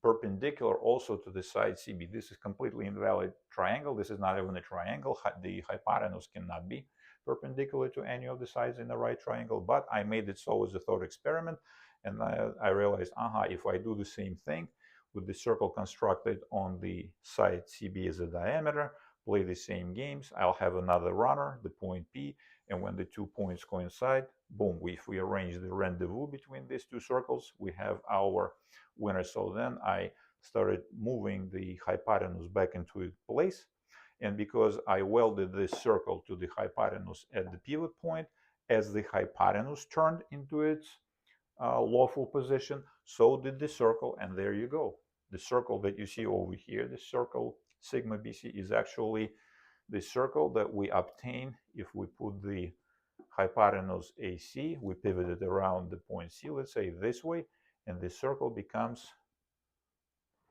perpendicular also to the side CB. This is completely invalid triangle. This is not even a triangle. The hypotenuse cannot be perpendicular to any of the sides in the right triangle, but I made it so as a thought experiment, and I realized, if I do the same thing with the circle constructed on the side CB as a diameter, play the same games, I'll have another runner, the point P, and when the 2 points coincide, boom, if we arrange the rendezvous between these two circles, we have our winner. So then I started moving the hypotenuse back into its place, and because I welded this circle to the hypotenuse at the pivot point, as the hypotenuse turned into its lawful position, so did the circle, and there you go. The circle that you see over here, the circle sigma BC, is actually the circle that we obtain if we put the hypotenuse AC, we pivot it around the point C, let's say this way, and the circle becomes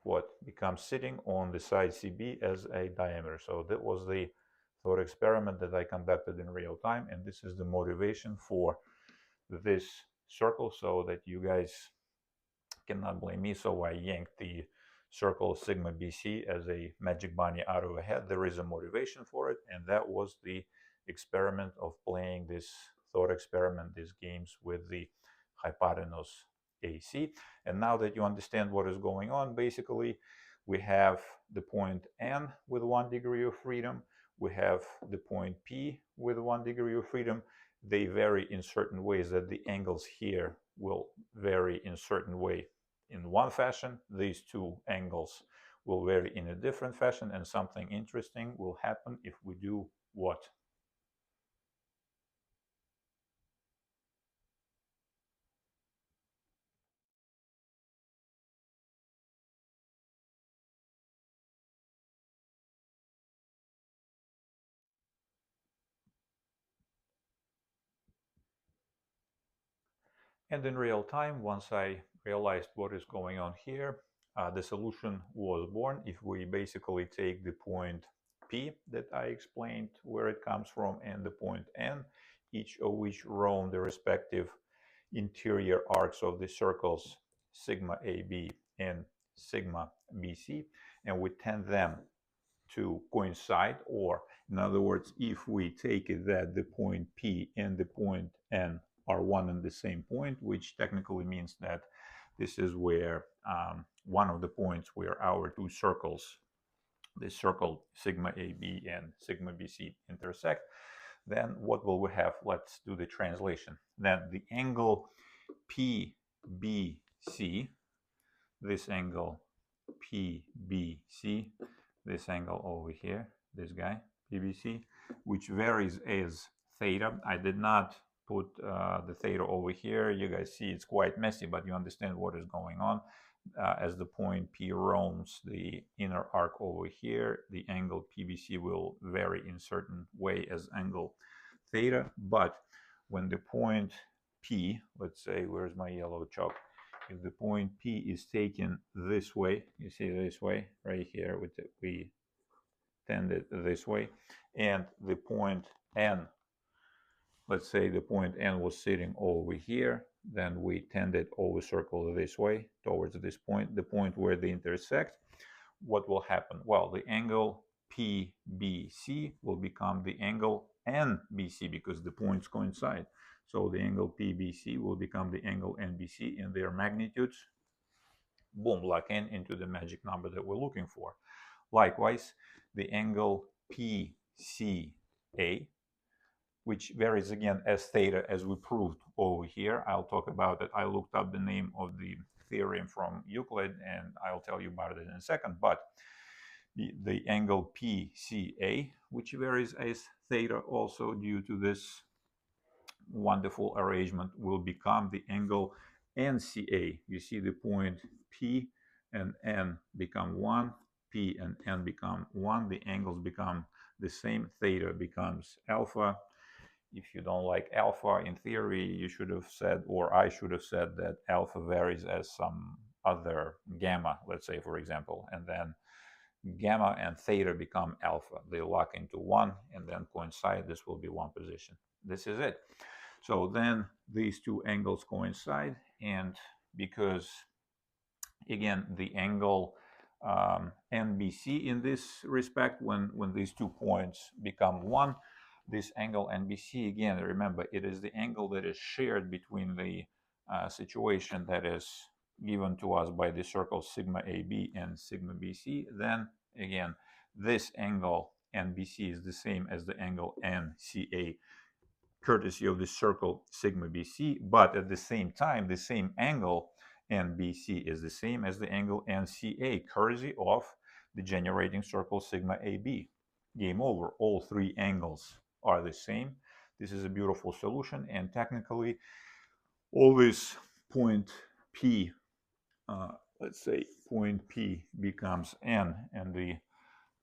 what? Becomes sitting on the side CB as a diameter. So that was the thought experiment that I conducted in real time, and this is the motivation for this circle, so that you guys cannot blame me. So I yanked the circle sigma BC as a magic bunny out of a hat. There is a motivation for it, and that was the experiment of playing this thought experiment, these games with the hypotenuse AC. And now that you understand what is going on, basically we have the point N with 1 degree of freedom, we have the point P with 1 degree of freedom. They vary in certain ways, that the angles here will vary in certain way in one fashion. These two angles will vary in a different fashion, and something interesting will happen if we do what? And in real time, once I realized what is going on here, the solution was born. If we basically take the point P that I explained where it comes from and the point N, each of which roam the respective interior arcs of the circles sigma AB and sigma BC, and we tend them to coincide, or in other words, if we take it that the point P and the point N are one and the same point, which technically means that this is where one of the points where our two circles, the circle sigma AB and sigma BC, intersect, then what will we have? Let's do the translation. Then the angle PBC, this angle PBC, this angle over here, this guy, PBC, which varies as theta. I did not put the theta over here, you guys see it's quite messy, but you understand what is going on. As the point P roams the inner arc over here, the angle PBC will vary in certain way as angle theta. But when the point P, let's say, where's my yellow chalk? If the point P is taken this way, you see this way, right here, we tend it this way, and the point N, let's say the point N was sitting over here, then we tend it over circle this way towards this point, the point where they intersect. What will happen? Well, the angle PBC will become the angle NBC because the points coincide. So the angle PBC will become the angle NBC, and their magnitudes, boom, lock in into the magic number that we're looking for. Likewise, the angle PCA, which varies again as theta, as we proved over here. I'll talk about it. I looked up the name of the theorem from Euclid, and I'll tell you about it in a second. But the angle PCA, which varies as theta also due to this wonderful arrangement, will become the angle NCA. You see the point P and N become 1, P and N become 1, the angles become the same, theta becomes alpha. If you don't like alpha in theory, you should have said, or I should have said, that alpha varies as some other gamma, let's say, for example, and then gamma and theta become alpha. They lock into 1 and then coincide. This will be one position. This is it. So then these two angles coincide, and because, again, the angle NBC in this respect, when these 2 points become 1, this angle NBC, again, remember, it is the angle that is shared between the situation that is given to us by the circles sigma AB and sigma BC. Then, again, this angle NBC is the same as the angle NCA, courtesy of the circle sigma BC, but at the same time, the same angle NBC is the same as the angle NCA, courtesy of the generating circle sigma AB. Game over. All 3 angles are the same. This is a beautiful solution, and technically, always point P, let's say point P becomes N, and the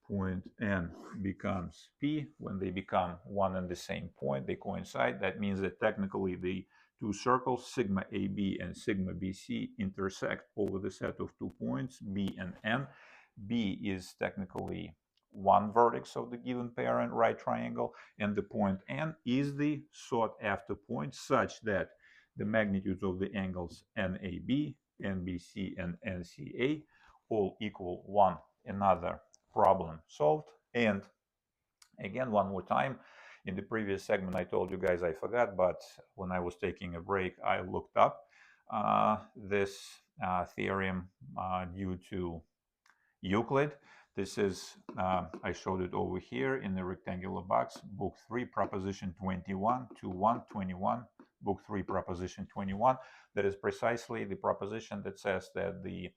point N becomes P. When they become one and the same point, they coincide. That means that technically the 2 circles, sigma AB and sigma BC, intersect over the set of 2 points, B and N. B is technically one vertex of the given parent right triangle, and the point N is the sought after point, such that the magnitudes of the angles NAB, NBC, and NCA all equal one another. Problem solved. And again, one more time, in the previous segment I told you guys I forgot, but when I was taking a break, I looked up this theorem due to Euclid. This is, I showed it over here in the rectangular box, book 3, proposition 21, 21, book 3, proposition 21. That is precisely the proposition that says that the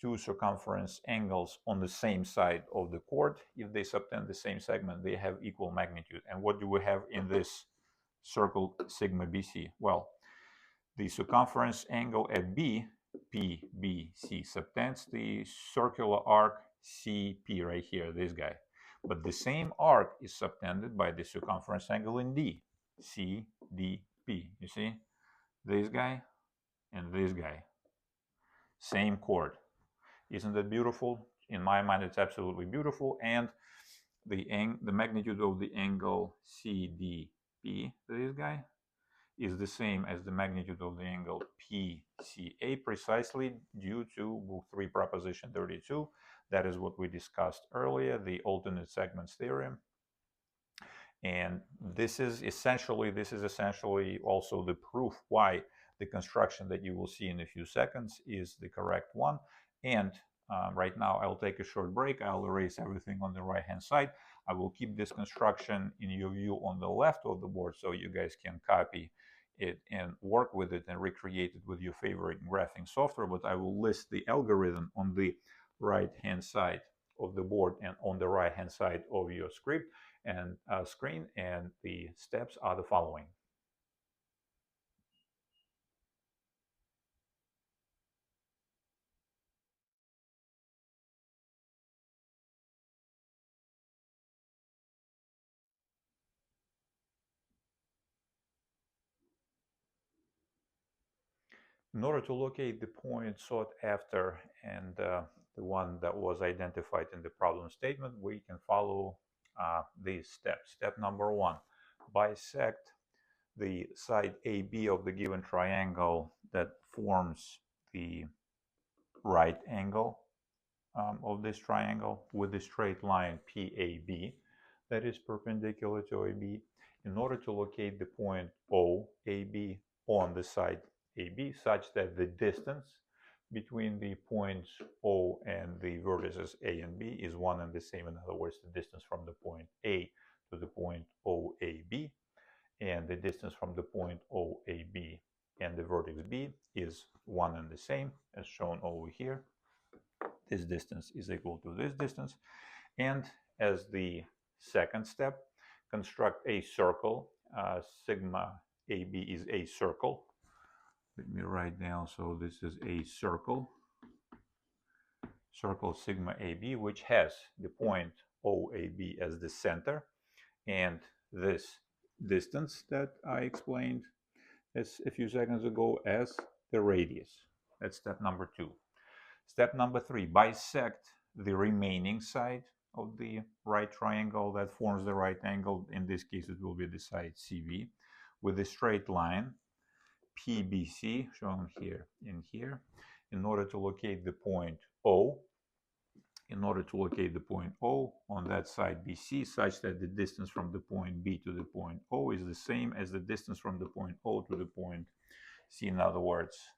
2 circumference angles on the same side of the chord, if they subtend the same segment, they have equal magnitude. And what do we have in this circle sigma BC? Well, the circumference angle at B, PBC, subtends the circular arc CP right here, this guy. But the same arc is subtended by the circumference angle in D, CDP. You see? This guy and this guy. Same chord. Isn't that beautiful? In my mind, it's absolutely beautiful. And the magnitude of the angle CDP, this guy, is the same as the magnitude of the angle PCA, precisely due to book 3, proposition 32. That is what we discussed earlier, the alternate segments theorem. And this is essentially also the proof why the construction that you will see in a few seconds is the correct one. And right now I'll take a short break. I'll erase everything on the right hand side. I will keep this construction in your view on the left of the board so you guys can copy it and work with it and recreate it with your favorite graphing software. But I will list the algorithm on the right hand side of the board and on the right hand side of your script and screen, and the steps are the following. In order to locate the point sought after and the one that was identified in the problem statement, we can follow these steps. Step number 1, bisect the side AB of the given triangle that forms the right angle of this triangle with the straight line PAB that is perpendicular to AB in order to locate the point OAB on the side AB such that the distance between the points O and the vertices A and B is one and the same. In other words, the distance from the point A to the point OAB and the distance from the point OAB and the vertex B is one and the same as shown over here. This distance is equal to this distance. And as the second step, construct a circle. Sigma AB is a circle. Let me write down, so this is a circle sigma AB, which has the point OAB as the center, and this distance that I explained a few seconds ago as the radius. That's step number 2. Step number 3, bisect the remaining side of the right triangle that forms the right angle. In this case, it will be the side CV with a straight line PBC shown here in here in order to locate the point O. In order to locate the point O on that side BC such that the distance from the point B to the point O is the same as the distance from the point O to the point C. In other words,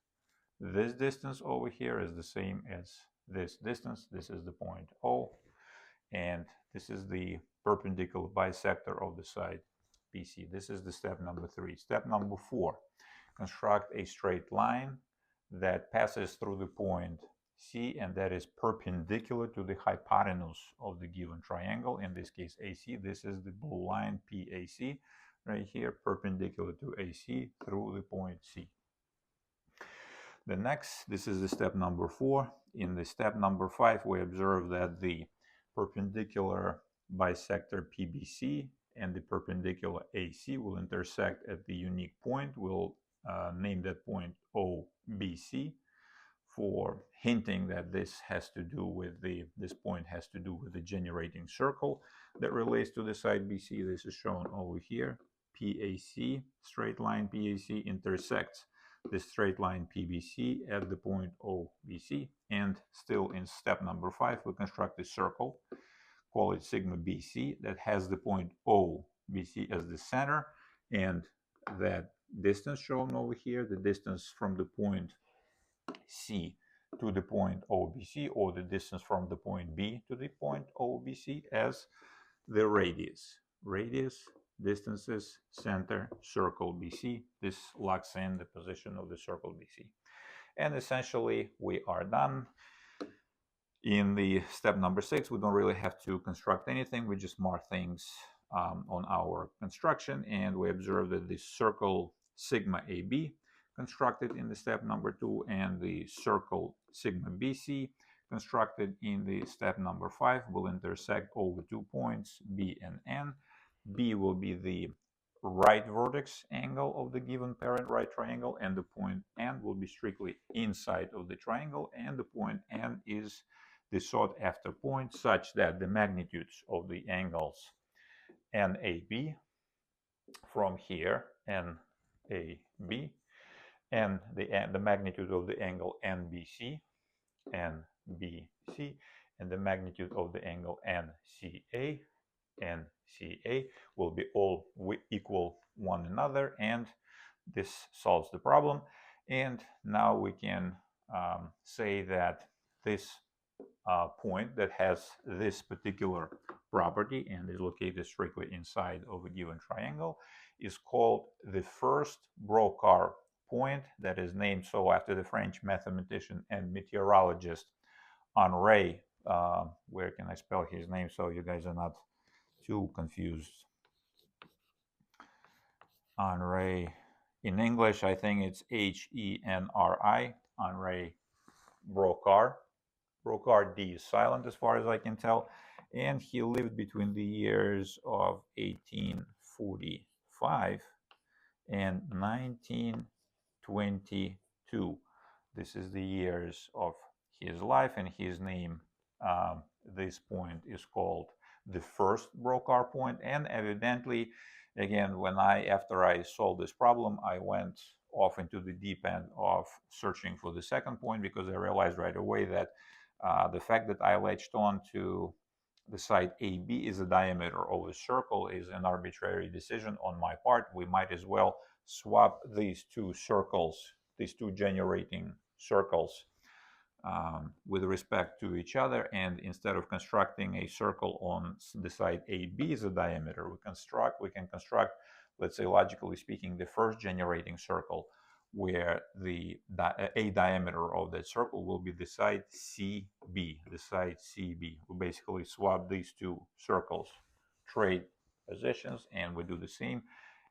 this distance over here is the same as this distance. This is the point O, and this is the perpendicular bisector of the side BC. This is the step number 3. Step number 4, construct a straight line that passes through the point C and that is perpendicular to the hypotenuse of the given triangle, in this case AC. This is the blue line PAC right here, perpendicular to AC through the point C. This is the step number 4. In the step number 5, we observe that the perpendicular bisector PBC and the perpendicular AC will intersect at the unique point. We'll name that point OBC for hinting that this point has to do with the generating circle that relates to the side BC. This is shown over here. PAC, straight line PAC, intersects the straight line PBC at the point OBC. And still in step number 5, we construct a circle, call it sigma BC, that has the point OBC as the center, and that distance shown over here, the distance from the point C to the point OBC, or the distance from the point B to the point OBC, as the radius. Radius, distances, center, circle BC. This locks in the position of the circle BC. And essentially, we are done. In the step number 6, we don't really have to construct anything. We just mark things on our construction, and we observe that the circle sigma AB constructed in the step number 2 and the circle sigma BC constructed in the step number 5 will intersect over 2 points B and N. B will be the right vertex angle of the given parent right triangle, and the point N will be strictly inside of the triangle, and the point N is the sought after point such that the magnitudes of the angles NAB from here, NAB, and the magnitude of the angle NBC, NBC, and the magnitude of the angle NCA, NCA will be all equal one another, and this solves the problem. And now we can say that this point that has this particular property and is located strictly inside of a given triangle is called the first Brocard point, that is named so after the French mathematician and meteorologist Henri. Where can I spell his name so you guys are not too confused? Henri. In English, I think it's Henri, Henri Brocard. Brocard D is silent as far as I can tell, and he lived between the years of 1845 and 1922. This is the years of his life, and his name, this point is called the first Brocard point. And evidently, again, after I solved this problem, I went off into the deep end of searching for the second point, because I realized right away that the fact that I latched on to the side AB is the diameter of a circle is an arbitrary decision on my part. We might as well swap these two circles, these two generating circles, with respect to each other, and instead of constructing a circle on the side AB as a diameter, we can construct, let's say, logically speaking, the first generating circle, where the a diameter of that circle will be the side CB, the side CB. We basically swap these two circles, trade positions, and we do the same.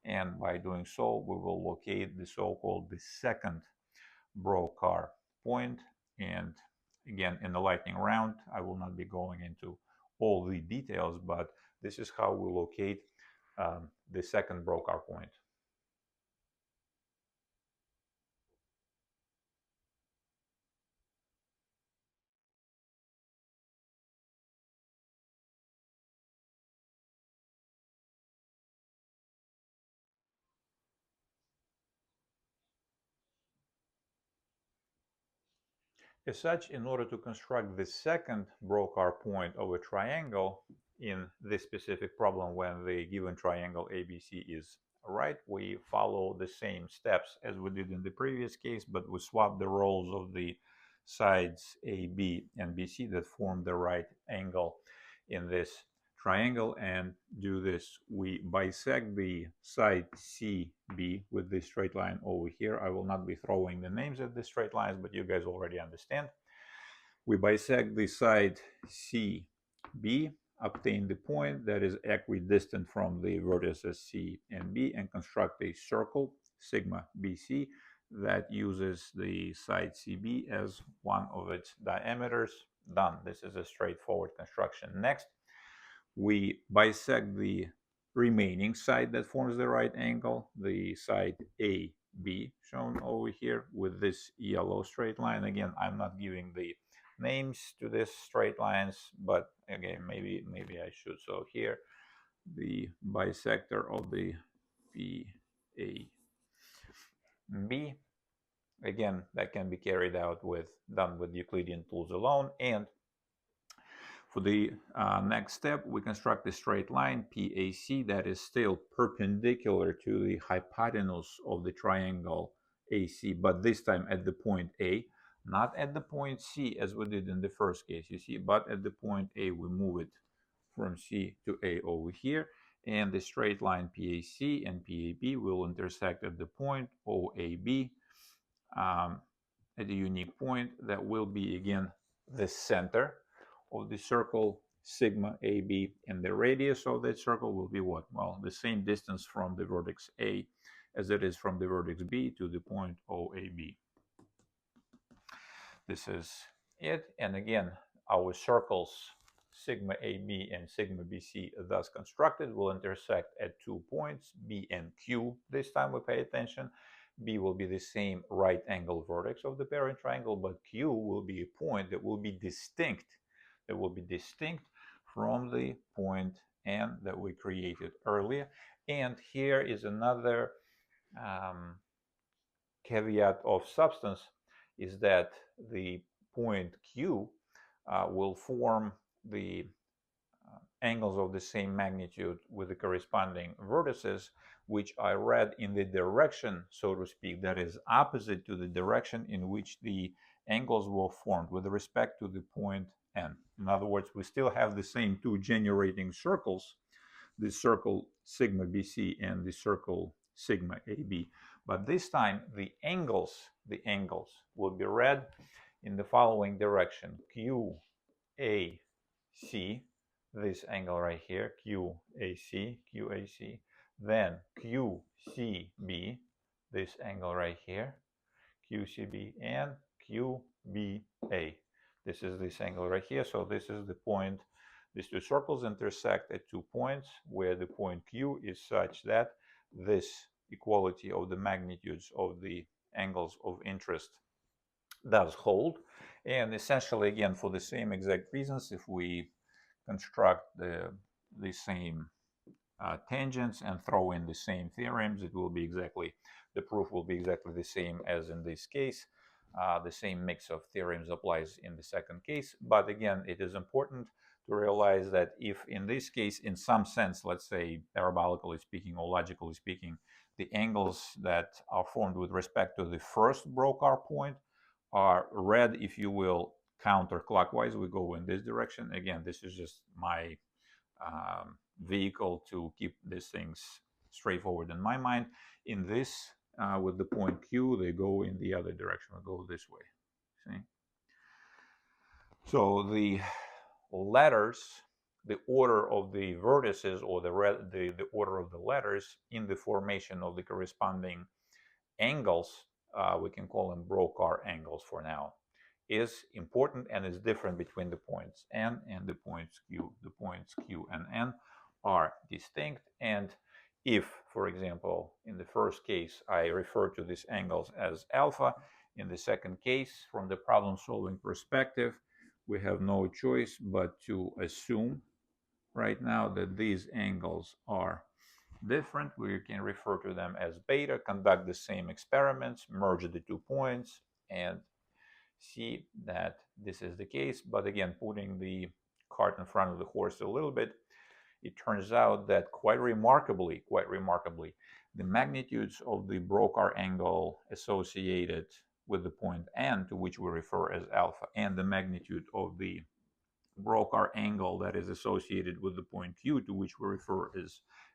And by doing so, we will locate the so-called the second Brocard point. And again, in the lightning round, I will not be going into all the details, but this is how we locate the second Brocard point. As such, in order to construct the second Brocard point of a triangle in this specific problem, when the given triangle ABC is right, we follow the same steps as we did in the previous case, but we swap the roles of the sides AB and BC that form the right angle in this triangle. And do this: we bisect the side CB with this straight line over here. I will not be throwing the names of the straight lines, but you guys already understand. We bisect the side CB, obtain the point that is equidistant from the vertices C and B, and construct a circle, sigma BC, that uses the side CB as one of its diameters. Done. This is a straightforward construction. Next, we bisect the remaining side that forms the right angle, the side AB, shown over here with this yellow straight line. Again, I'm not giving the names to these straight lines, but again, maybe I should. So here, the bisector of the BAB, again, that can be carried out done with Euclidean tools alone. And for the next step, we construct a straight line PAC that is still perpendicular to the hypotenuse of the triangle AC, but this time at the point A, not at the point C as we did in the first case, you see, but at the point A. We move it from C to A over here, and the straight line PAC and PAB will intersect at the point OAB, at a unique point that will be, again, the center of the circle sigma AB, and the radius of that circle will be what? Well, the same distance from the vertex A as it is from the vertex B to the point OAB. This is it. And again, our circles sigma AB and sigma BC thus constructed will intersect at 2 points, B and Q. This time we pay attention. B will be the same right angle vertex of the parent triangle, but Q will be a point that will be distinct. That will be distinct from the point N that we created earlier. And here is another caveat of substance, is that the point Q will form the angles of the same magnitude with the corresponding vertices, which I read in the direction, so to speak, that is opposite to the direction in which the angles were formed with respect to the point N. In other words, we still have the same two generating circles, the circle sigma BC and the circle sigma AB. But this time the angles will be read in the following direction: QAC, this angle right here, QAC, then QCB, this angle right here, QCB, and QBA. This is this angle right here. So this is the point. These two circles intersect at 2 points where the point Q is such that this equality of the magnitudes of the angles of interest does hold. And essentially, again, for the same exact reasons, if we construct the same tangents and throw in the same theorems, it will be exactly, the proof will be exactly the same as in this case. The same mix of theorems applies in the second case. But again, it is important to realize that if in this case, in some sense, let's say parabolically speaking or logically speaking, the angles that are formed with respect to the first Brocard point are read, if you will, counterclockwise. We go in this direction. Again, this is just my vehicle to keep these things straightforward in my mind. In this, with the point Q, they go in the other direction. They go this way. See? So the letters, the order of the vertices, or the order of the letters in the formation of the corresponding angles, we can call them Brocard angles for now, is important and is different between the points N and the points Q. The points Q and N are distinct, and if, for example, in the first case I refer to these angles as alpha, in the second case, from the problem solving perspective, we have no choice but to assume right now that these angles are different. We can refer to them as beta, conduct the same experiments, merge the 2 points, and see that this is the case. But again, putting the cart in front of the horse a little bit, it turns out that quite remarkably, the magnitudes of the Brocard angle associated with the point N, to which we refer as alpha, and the magnitude of the Brocard angle that is associated with the point Q, to which we refer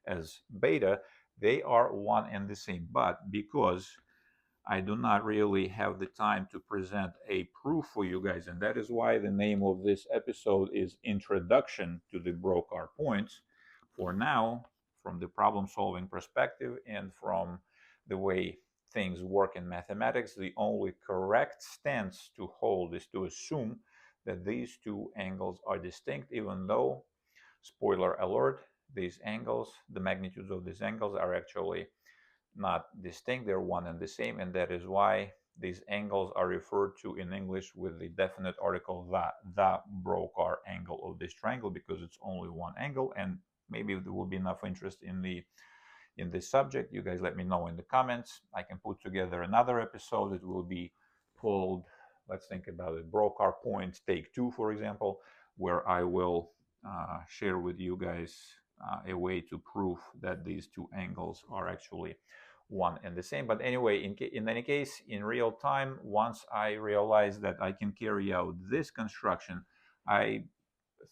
as beta, they are one and the same. But because I do not really have the time to present a proof for you guys, and that is why the name of this episode is Introduction to the Brocard Points. For now, from the problem solving perspective and from the way things work in mathematics, the only correct stance to hold is to assume that these two angles are distinct, even though, spoiler alert, these angles, the magnitudes of these angles are actually not distinct. They're one and the same, and that is why these angles are referred to in English with the definite article the Brocard angle of this triangle, because it's only one angle. And maybe there will be enough interest in this subject. You guys let me know in the comments. I can put together another episode. It will be called, let's think about it, Brocard Points Take 2, for example, where I will share with you guys a way to prove that these two angles are actually one and the same. But anyway, in any case, in real time, once I realized that I can carry out this construction, I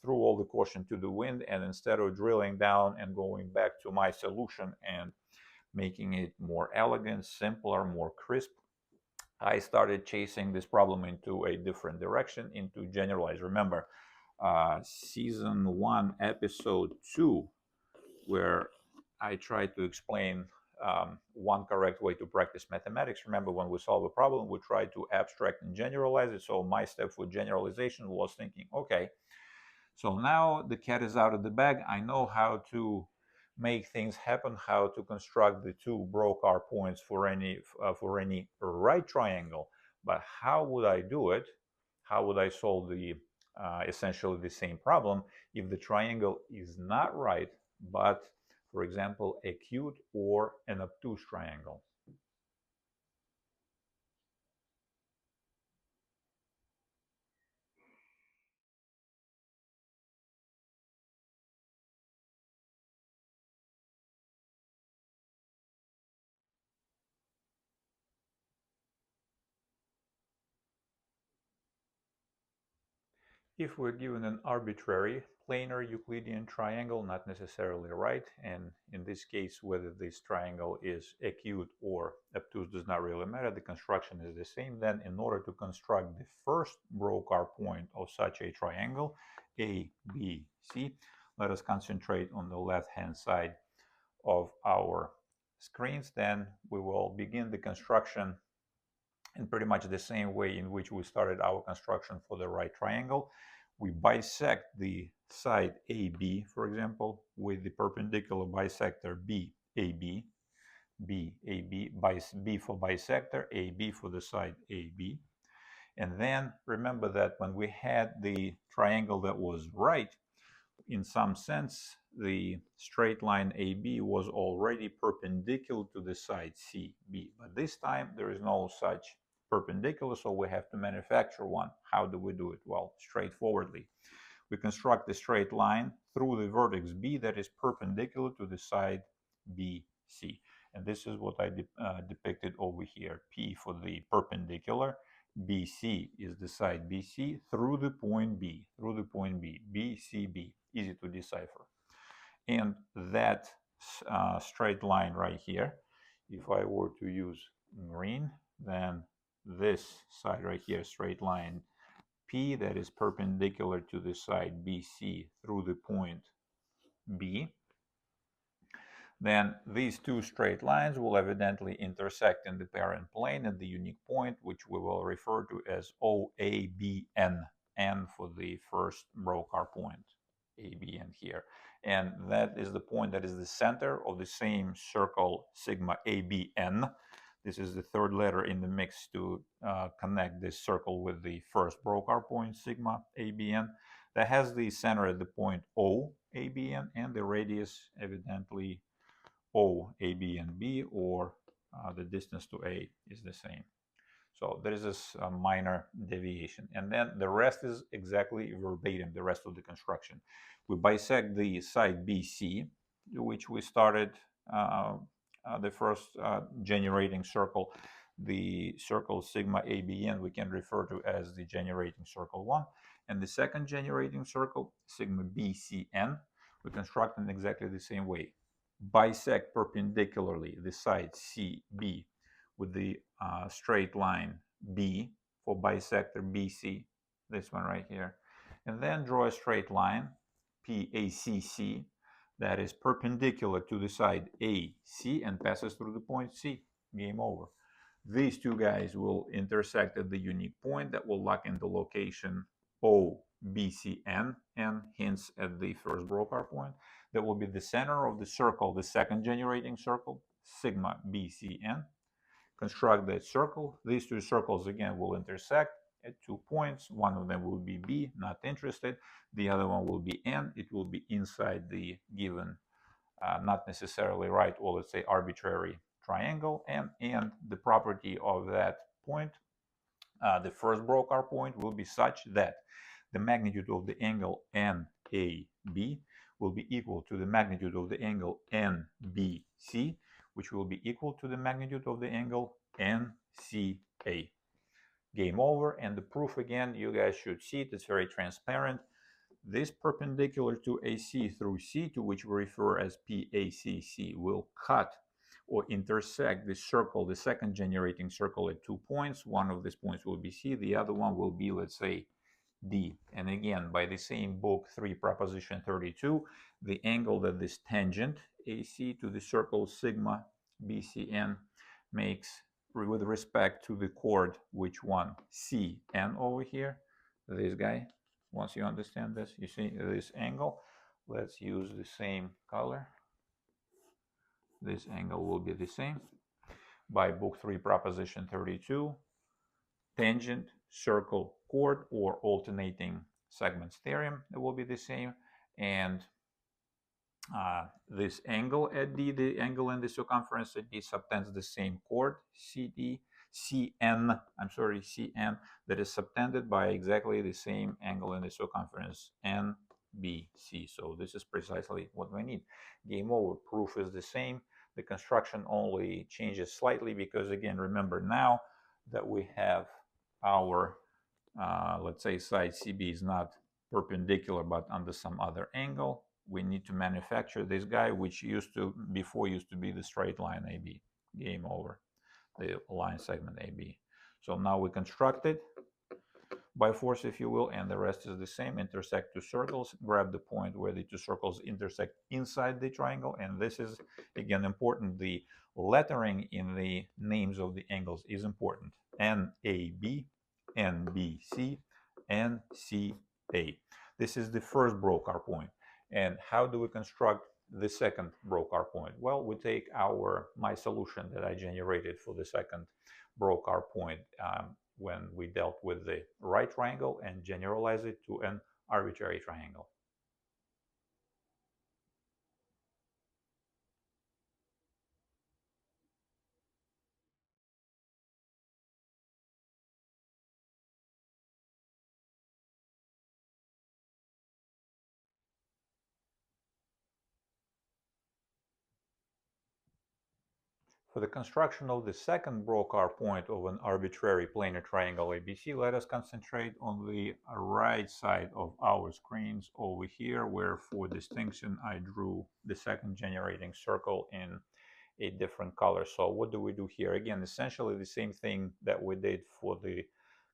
threw all the caution to the wind, and instead of drilling down and going back to my solution and making it more elegant, simpler, more crisp, I started chasing this problem into a different direction, into generalized. Remember, season 1, episode 2, where I tried to explain one correct way to practice mathematics. Remember, when we solve a problem, we try to abstract and generalize it. So my step for generalization was thinking, okay, so now the cat is out of the bag. I know how to make things happen, how to construct the two Brocard points for any right triangle. But how would I do it? How would I solve the essentially the same problem if the triangle is not right, but, for example, acute or an obtuse triangle? If we're given an arbitrary planar Euclidean triangle, not necessarily right, and in this case, whether this triangle is acute or obtuse does not really matter, the construction is the same, then in order to construct the first Brocard point of such a triangle, A, B, C, let us concentrate on the left-hand side of our screens. Then we will begin the construction in pretty much the same way in which we started our construction for the right triangle. We bisect the side AB, for example, with the perpendicular bisector BAB, BAB, B for bisector, AB for the side AB. And then remember that when we had the triangle that was right, in some sense, the straight line AB was already perpendicular to the side CB. But this time there is no such perpendicular, so we have to manufacture one. How do we do it? Well, straightforwardly. We construct a straight line through the vertex B that is perpendicular to the side BC. And this is what I depicted over here. P for the perpendicular, BC is the side BC through the point B, BCB, easy to decipher. And that straight line right here, if I were to use green, then this side right here, straight line P that is perpendicular to the side BC through the point B, then these two straight lines will evidently intersect in the parent plane at the unique point, which we will refer to as OABN, N for the first Brocard point, ABN here. And that is the point that is the center of the same circle sigma ABN. This is the third letter in the mix to connect this circle with the first Brocard point, sigma ABN, that has the center at the point O ABN and the radius evidently O ABNB, or the distance to A is the same. So there is this minor deviation. And then the rest is exactly verbatim, the rest of the construction. We bisect the side BC, which we started the first generating circle, the circle sigma ABN, we can refer to as the generating circle 1. And the second generating circle, sigma BCN, we construct in exactly the same way. Bisect perpendicularly the side CB with the straight line B for bisector BC, this one right here. And then draw a straight line, PACC, that is perpendicular to the side AC and passes through the point C. Game over. These two guys will intersect at the unique point that will lock in the location OBCN and hence at the first Brocard point. That will be the center of the circle, the second generating circle, sigma BCN. Construct that circle. These two circles again will intersect at 2 points. One of them will be B, not interested. The other one will be N. It will be inside the given, not necessarily right, or let's say arbitrary triangle. And the property of that point, the first Brocard point, will be such that the magnitude of the angle NAB will be equal to the magnitude of the angle NBC, which will be equal to the magnitude of the angle NCA. Game over. And the proof, again, you guys should see it. It's very transparent. This perpendicular to AC through C, to which we refer as PACC, will cut or intersect the circle, the second generating circle, at 2 points. One of these points will be C. The other one will be, let's say, D. And again, by the same book 3, proposition 32, the angle that this tangent AC to the circle sigma BCN makes with respect to the chord, which one? CN over here, this guy. Once you understand this, you see this angle. Let's use the same color. This angle will be the same. By book 3, proposition 32, tangent, circle, chord, or alternating segments theorem, it will be the same. And this angle at D, the angle in the circumference at D, subtends the same chord, CN, that is subtended by exactly the same angle in the circumference, NBC. So this is precisely what we need. Game over. Proof is the same. The construction only changes slightly because, again, remember now that we have our, let's say, side CB is not perpendicular but under some other angle. We need to manufacture this guy, which before used to be the straight line AB. Game over. The line segment AB. So now we construct it by force, if you will, and the rest is the same. Intersect two circles, grab the point where the two circles intersect inside the triangle, and this is, again, important. The lettering in the names of the angles is important. NAB, NBC, NCA. This is the first Brocard point. And how do we construct the second Brocard point? Well, we take my solution that I generated for the second Brocard point. when we dealt with the right triangle and generalize it to an arbitrary triangle. For the construction of the second Brocard point of an arbitrary planar triangle ABC, let us concentrate on the right side of our screens over here, where for distinction I drew the second generating circle in a different color. So what do we do here? Again, essentially the same thing that we did for the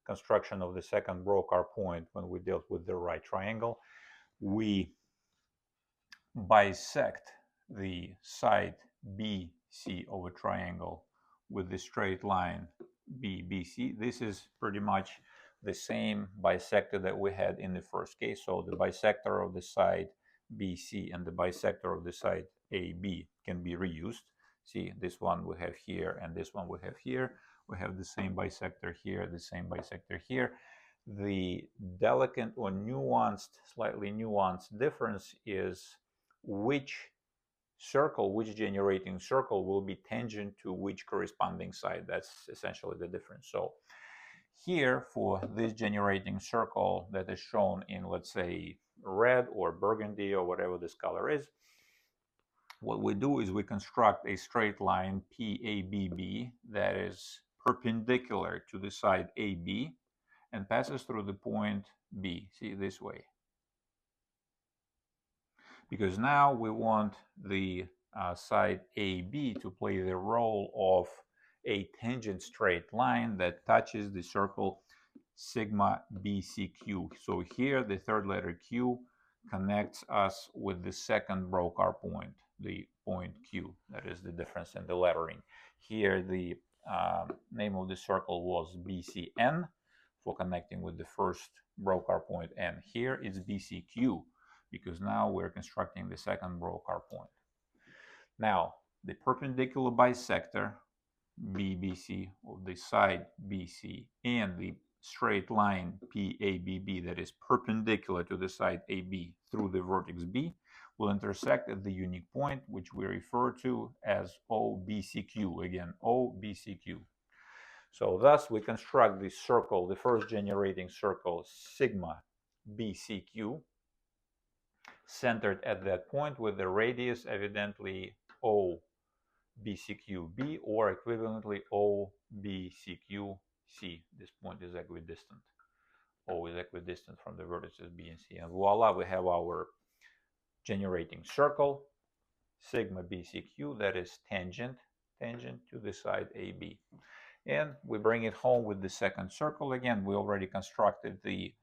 construction of the second Brocard point when we dealt with the right triangle. We bisect the side BC of a triangle with the straight line BBC. This is pretty much the same bisector that we had in the first case. So the bisector of the side BC and the bisector of the side AB can be reused. See, this one we have here and this one we have here. We have the same bisector here, the same bisector here. The delicate or nuanced, slightly nuanced difference is which circle, which generating circle will be tangent to which corresponding side. That's essentially the difference. So here for this generating circle that is shown in, let's say, red or burgundy or whatever this color is, what we do is we construct a straight line PABB that is perpendicular to the side AB and passes through the point B. See, this way. Because now we want the side AB to play the role of a tangent straight line that touches the circle sigma BCQ. So here the third letter Q connects us with the second Brocard point, the point Q. That is the difference in the lettering. Here the name of the circle was BCN for connecting with the first Brocard point, and here it's BCQ because now we're constructing the second Brocard point. Now, the perpendicular bisector BBC of the side BC and the straight line PABB that is perpendicular to the side AB through the vertex B will intersect at the unique point, which we refer to as OBCQ. Again, OBCQ. So thus we construct the circle, the first generating circle, sigma BCQ, centered at that point with the radius evidently OBCQB or equivalently OBCQC. This point is equidistant. O is equidistant from the vertices B and C. And voila, we have our generating circle, sigma BCQ, that is tangent to the side AB. And we bring it home with the second circle. Again, we already constructed the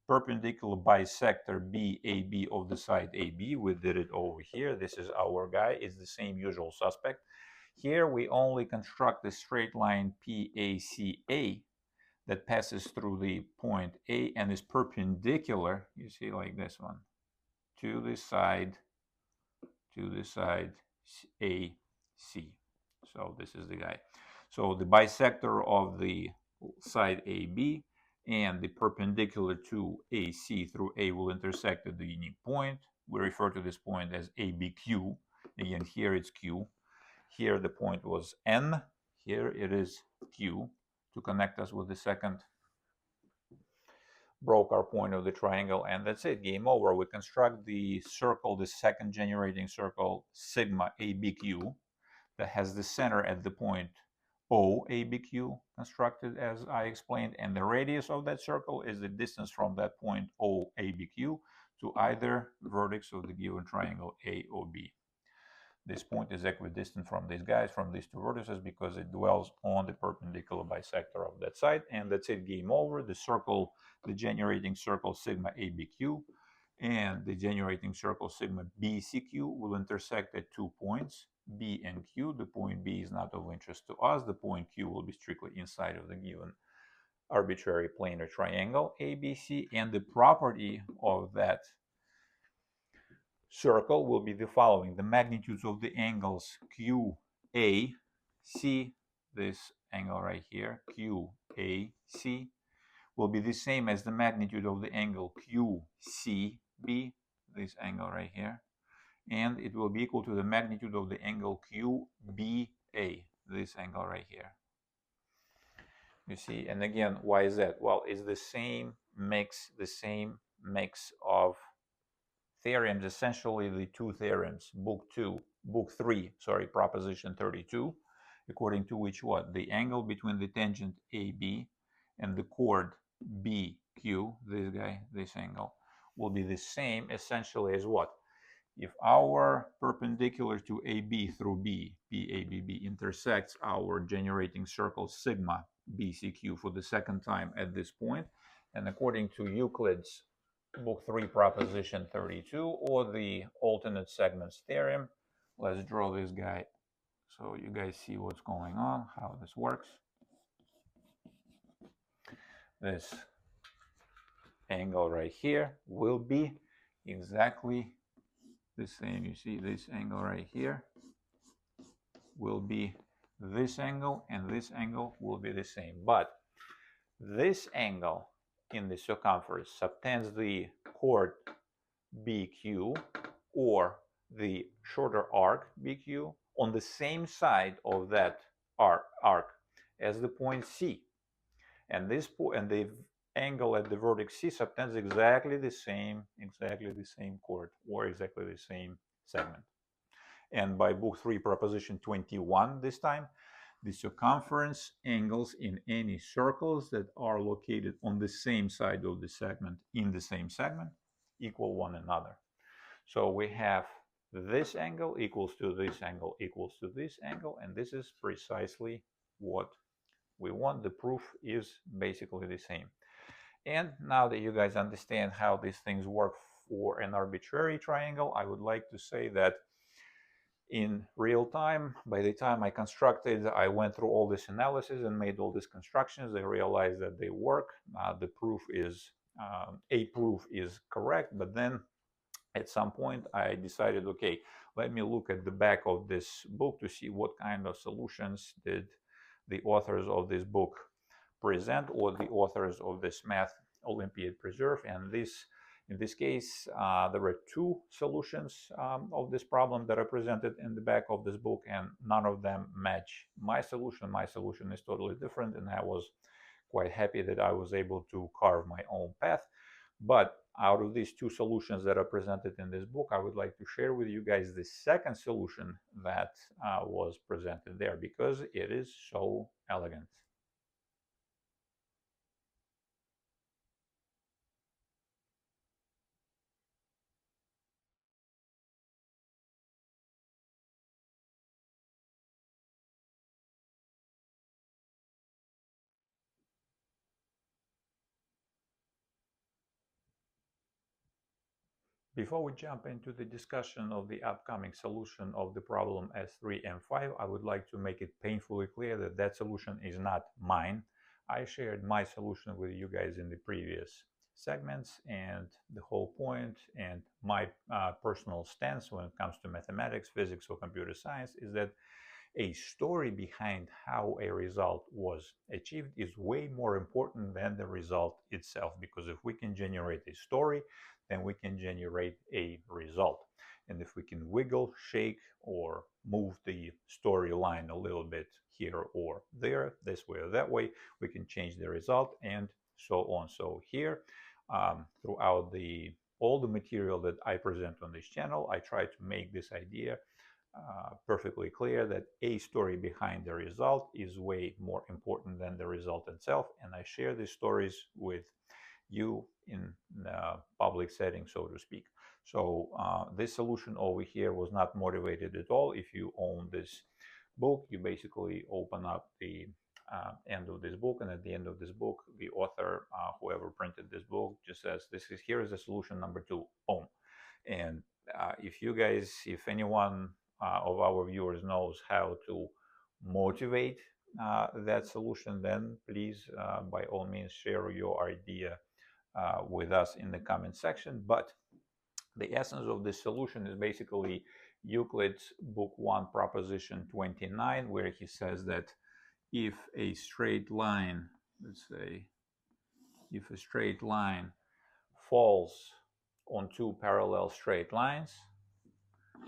perpendicular bisector BAB of the side AB. We did it over here. This is our guy. It's the same usual suspect. Here we only construct the straight line PACA that passes through the point A and is perpendicular, you see, like this one, to the side AC. So this is the guy. So the bisector of the side AB and the perpendicular to AC through A will intersect at the unique point. We refer to this point as ABQ. Again, here it's Q. Here the point was N. Here it is Q to connect us with the second Brocard point of the triangle. And that's it. Game over. We construct the circle, the second generating circle, sigma ABQ, that has the center at the point OABQ constructed as I explained, and the radius of that circle is the distance from that point OABQ to either vertex of the given triangle A or B. This point is equidistant from these guys, from these two vertices, because it dwells on the perpendicular bisector of that side. And that's it, game over. The circle, the generating circle sigma ABQ and the generating circle sigma BCQ will intersect at 2 points, B and Q. The point B is not of interest to us. The point Q will be strictly inside of the given arbitrary planar triangle ABC, and the property of that circle will be the following. The magnitudes of the angles QAC, this angle right here, QAC, AC will be the same as the magnitude of the angle QCB, this angle right here, and it will be equal to the magnitude of the angle QBA, this angle right here. You see, and again, why is that? Well, it's the same mix of theorems, essentially the two theorems, book 3, sorry, proposition 32, according to which what? The angle between the tangent AB and the chord BQ, this guy, this angle, will be the same essentially as what? If our perpendicular to AB through BABB intersects our generating circle sigma BCQ for the second time at this point, and according to Euclid's book 3 proposition 32 or the alternate segments theorem, let's draw this guy so you guys see what's going on, how this works. This angle right here will be exactly the same. You see, this angle right here will be this angle, and this angle will be the same. But this angle in the circumference subtends the chord BQ or the shorter arc BQ on the same side of that arc as the point C. And this and the angle at the vertex C subtends exactly the same chord or exactly the same segment. And by book 3 proposition 21 this time, the circumference angles in any circles that are located on the same side of the segment in the same segment equal one another. So we have this angle equals to this angle equals to this angle, and this is precisely what we want. The proof is basically the same. And now that you guys understand how these things work for an arbitrary triangle, I would like to say that in real time, by the time I went through all this analysis and made all these constructions, I realized that they work. The proof is, a proof is correct, but then at some point I decided, okay, let me look at the back of this book to see what kind of solutions did the authors of this book present, or the authors of this Math Olympiad preserve. And in this case, there were two solutions of this problem that are presented in the back of this book, and none of them match my solution. My solution is totally different, and I was quite happy that I was able to carve my own path. But out of these two solutions that are presented in this book, I would like to share with you guys the second solution that was presented there, because it is so elegant. Before we jump into the discussion of the upcoming solution of the problem S3M5, I would like to make it painfully clear that that solution is not mine. I shared my solution with you guys in the previous segments, and the whole point and my personal stance when it comes to mathematics, physics, or computer science is that a story behind how a result was achieved is way more important than the result itself, because if we can generate a story, then we can generate a result. And if we can wiggle, shake, or move the storyline a little bit here or there, this way or that way, we can change the result, and so on. So here, throughout all the material that I present on this channel, I try to make this idea perfectly clear that a story behind the result is way more important than the result itself, and I share these stories with you in the public setting, so to speak. So this solution over here was not motivated at all. If you own this book, you basically open up the end of this book, and at the end of this book, the author, whoever printed this book, just says, here is the solution number 2, boom. And if anyone of our viewers knows how to motivate that solution, then please, by all means, share your idea with us in the comment section. But the essence of this solution is basically Euclid's book 1 proposition 29, where he says that if a straight line let's say, if a straight line falls on two parallel straight lines,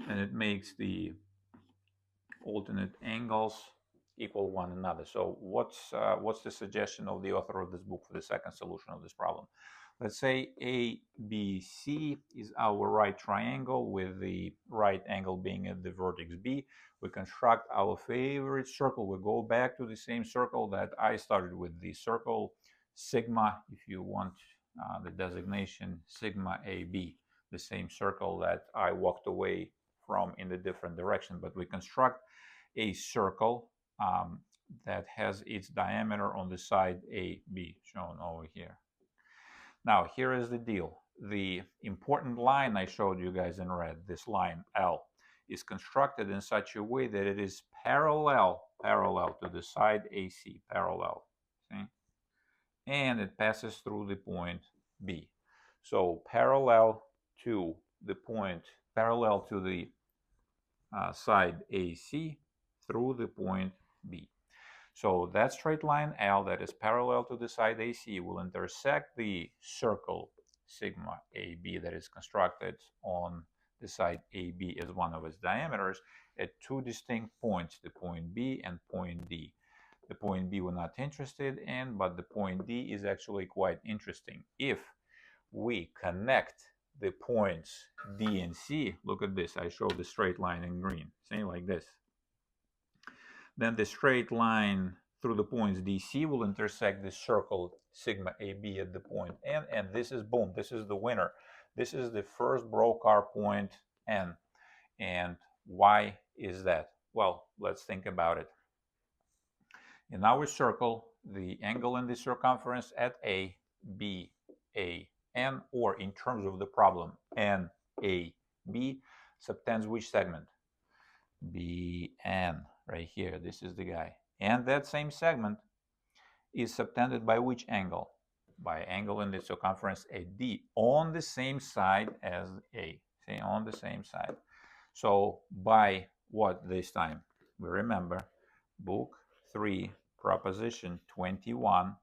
and it makes the alternate angles equal one another. So what's the suggestion of the author of this book for the second solution of this problem? Let's say ABC is our right triangle with the right angle being at the vertex B. We construct our favorite circle. We go back to the same circle that I started with, the circle sigma, if you want the designation, sigma AB, the same circle that I walked away from in the different direction. But we construct a circle that has its diameter on the side AB, shown over here. Now, here is the deal. The important line I showed you guys in red, this line L, is constructed in such a way that it is parallel to the side AC, parallel. See? And it passes through the point B. So parallel to the side AC through the point B. So that straight line L that is parallel to the side AC will intersect the circle sigma AB that is constructed on the side AB as one of its diameters at two distinct points, the point B and point D. The point B we're not interested in, but the point D is actually quite interesting. If we connect the points D and C, look at this, I showed the straight line in green, see, like this. Then the straight line through the points DC will intersect the circle sigma AB at the point N, and this is, boom, this is the winner. This is the first Brocard point N. And why is that? Well, let's think about it. In our circle, the angle in the circumference at A, B, A, N, or in terms of the problem, N, A, B, subtends which segment? BN, right here, this is the guy. And that same segment is subtended by which angle? By angle in the circumference AD, on the same side as A. See, on the same side. So by what this time? We remember book 3, proposition 21.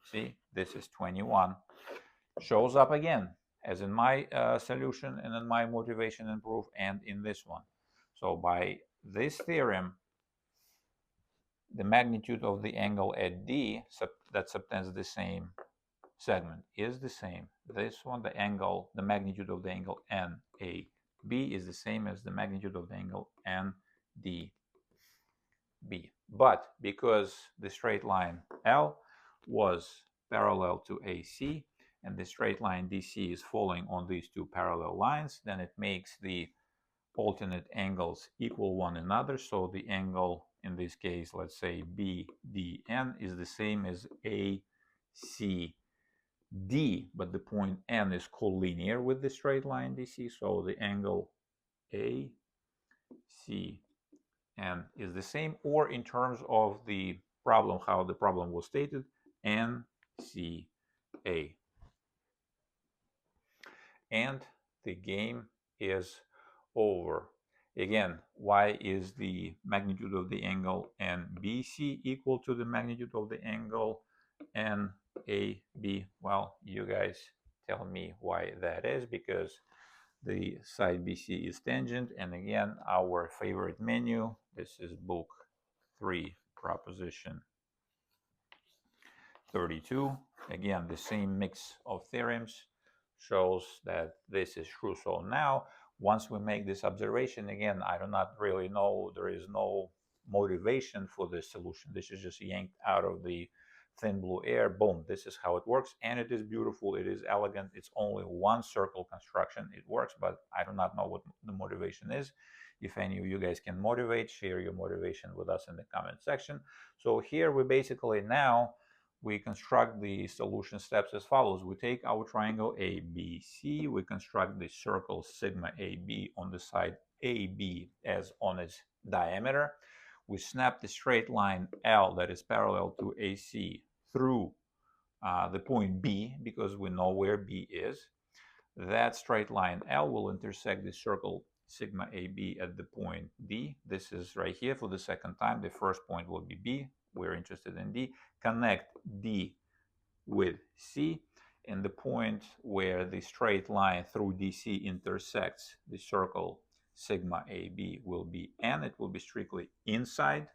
See, this is 21. Shows up again, as in my solution and in my motivation and proof and in this one. So by this theorem, the magnitude of the angle at D that subtends the same segment is the same. This one, the magnitude of the angle NAB is the same as the magnitude of the angle NDB. But because the straight line L was parallel to AC and the straight line DC is falling on these two parallel lines, then it makes the alternate angles equal one another. So the angle in this case, let's say BDN, is the same as ACD, but the point N is collinear with the straight line DC, so the angle ACN is the same, or in terms of the problem, how the problem was stated, NCA. And the game is over. Again, why is the magnitude of the angle NBC equal to the magnitude of the angle NAB? Well, you guys tell me why that is, because the side BC is tangent, and again, our favorite menu, this is book 3, proposition 32. Again, the same mix of theorems shows that this is true. So now, once we make this observation, again, I do not really know, there is no motivation for this solution. This is just yanked out of the thin blue air. Boom, this is how it works, and it is beautiful, it is elegant. It's only one circle construction. It works, but I do not know what the motivation is. If any of you guys can motivate, share your motivation with us in the comment section. So here we basically now we construct the solution steps as follows. We take our triangle ABC, we construct the circle sigma AB on the side AB as on its diameter. We snap the straight line L that is parallel to AC through the point B, because we know where B is. That straight line L will intersect the circle sigma AB at the point D. This is right here for the second time. The first point will be B. We're interested in D. Connect D with C, and the point where the straight line through DC intersects the circle sigma AB will be N. It will be strictly inside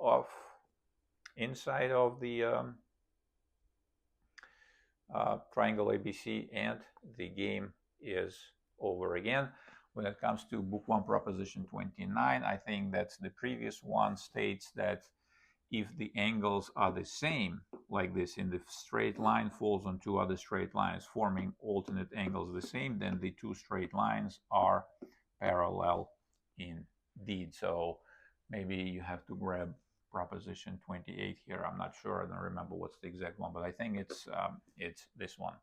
of the triangle ABC, and the game is over again. When it comes to book 1 proposition 29, I think that's the previous one states that if the angles are the same, like this, in the straight line falls on two other straight lines forming alternate angles the same, then the two straight lines are parallel indeed. So maybe you have to grab proposition 28 here. I'm not sure. I don't remember what's the exact one, but I think it's this one.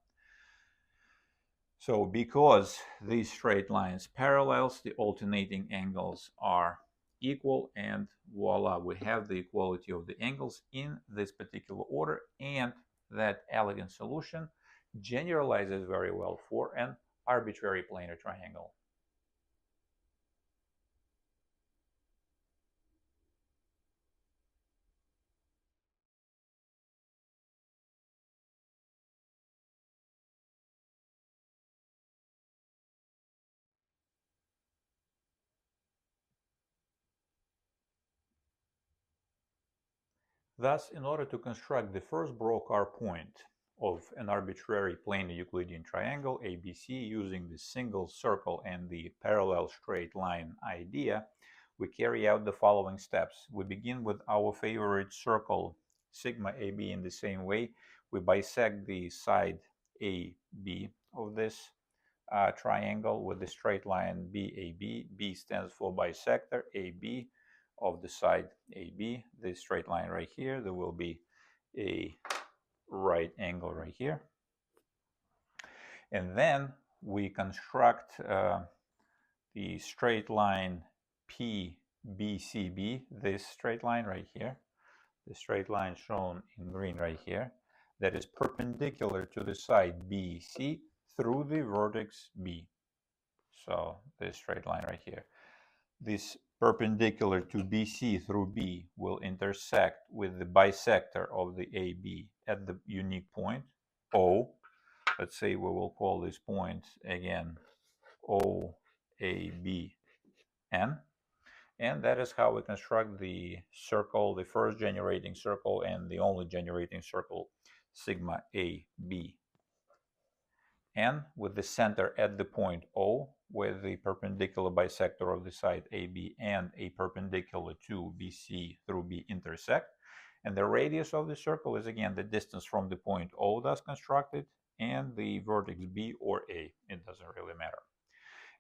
So because these straight lines parallels, the alternating angles are equal, and voila, we have the equality of the angles in this particular order, and that elegant solution generalizes very well for an arbitrary planar triangle. Thus, in order to construct the first Brocard point of an arbitrary planar Euclidean triangle ABC using the single circle and the parallel straight line idea, we carry out the following steps. We begin with our favorite circle sigma AB in the same way. We bisect the side AB of this triangle with the straight line BAB. B stands for bisector. AB of the side AB, this straight line right here, there will be a right angle right here. And then we construct the straight line PBCB, this straight line right here, the straight line shown in green right here, that is perpendicular to the side BC through the vertex B. So this straight line right here. This perpendicular to BC through B will intersect with the bisector of the AB at the unique point O. Let's say we will call this point again OABN. And that is how we construct the circle, the first generating circle and the only generating circle, sigma AB. And with the center at the point O, with the perpendicular bisector of the side AB and a perpendicular to BC through B intersect. And the radius of the circle is again the distance from the point O thus constructed and the vertex B or A. It doesn't really matter.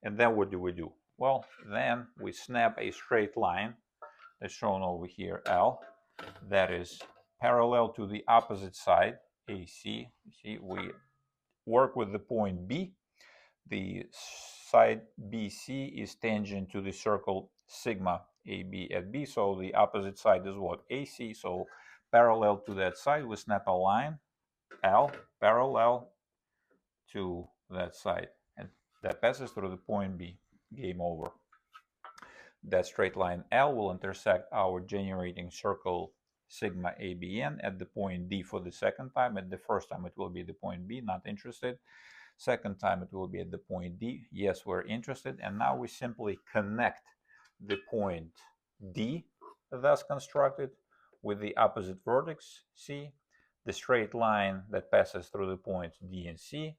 And then what do we do? Well, then we snap a straight line that's shown over here, L, that is parallel to the opposite side, AC. You see, we work with the point B. The side BC is tangent to the circle sigma AB at B, so the opposite side is what? AC. So parallel to that side, we snap a line L parallel to that side, and that passes through the point B. Game over. That straight line L will intersect our generating circle sigma ABN at the point D for the second time. At the first time it will be the point B, not interested. Second time it will be at the point D. Yes, we're interested. And now we simply connect the point D, thus constructed, with the opposite vertex C. The straight line that passes through the points D and C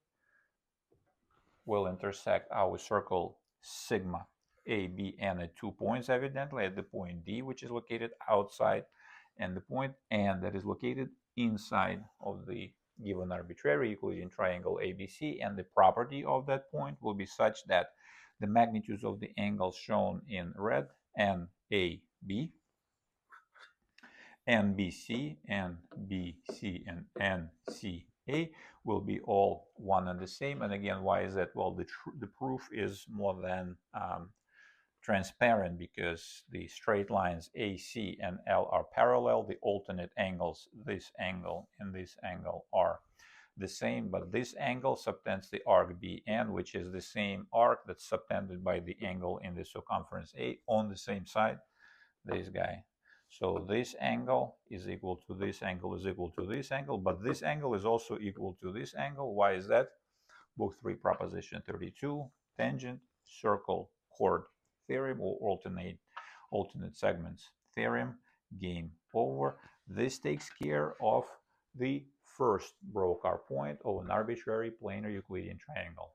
will intersect our circle sigma ABN at 2 points, evidently, at the point D, which is located outside, and the point N that is located inside of the given arbitrary Euclidean triangle ABC. And the property of that point will be such that the magnitudes of the angles shown in red, NAB, NBC, NBC, and NCA, will be all one and the same. And again, why is that? Well, the proof is more than transparent, because the straight lines AC and L are parallel. The alternate angles, this angle and this angle, are the same, but this angle subtends the arc BN, which is the same arc that's subtended by the angle in the circumference A on the same side, this guy. So this angle is equal to this angle is equal to this angle, but this angle is also equal to this angle. Why is that? Book 3, proposition 32, tangent, circle, chord theorem, or alternate segments theorem. Game over. This takes care of the first Brocard point of an arbitrary planar Euclidean triangle.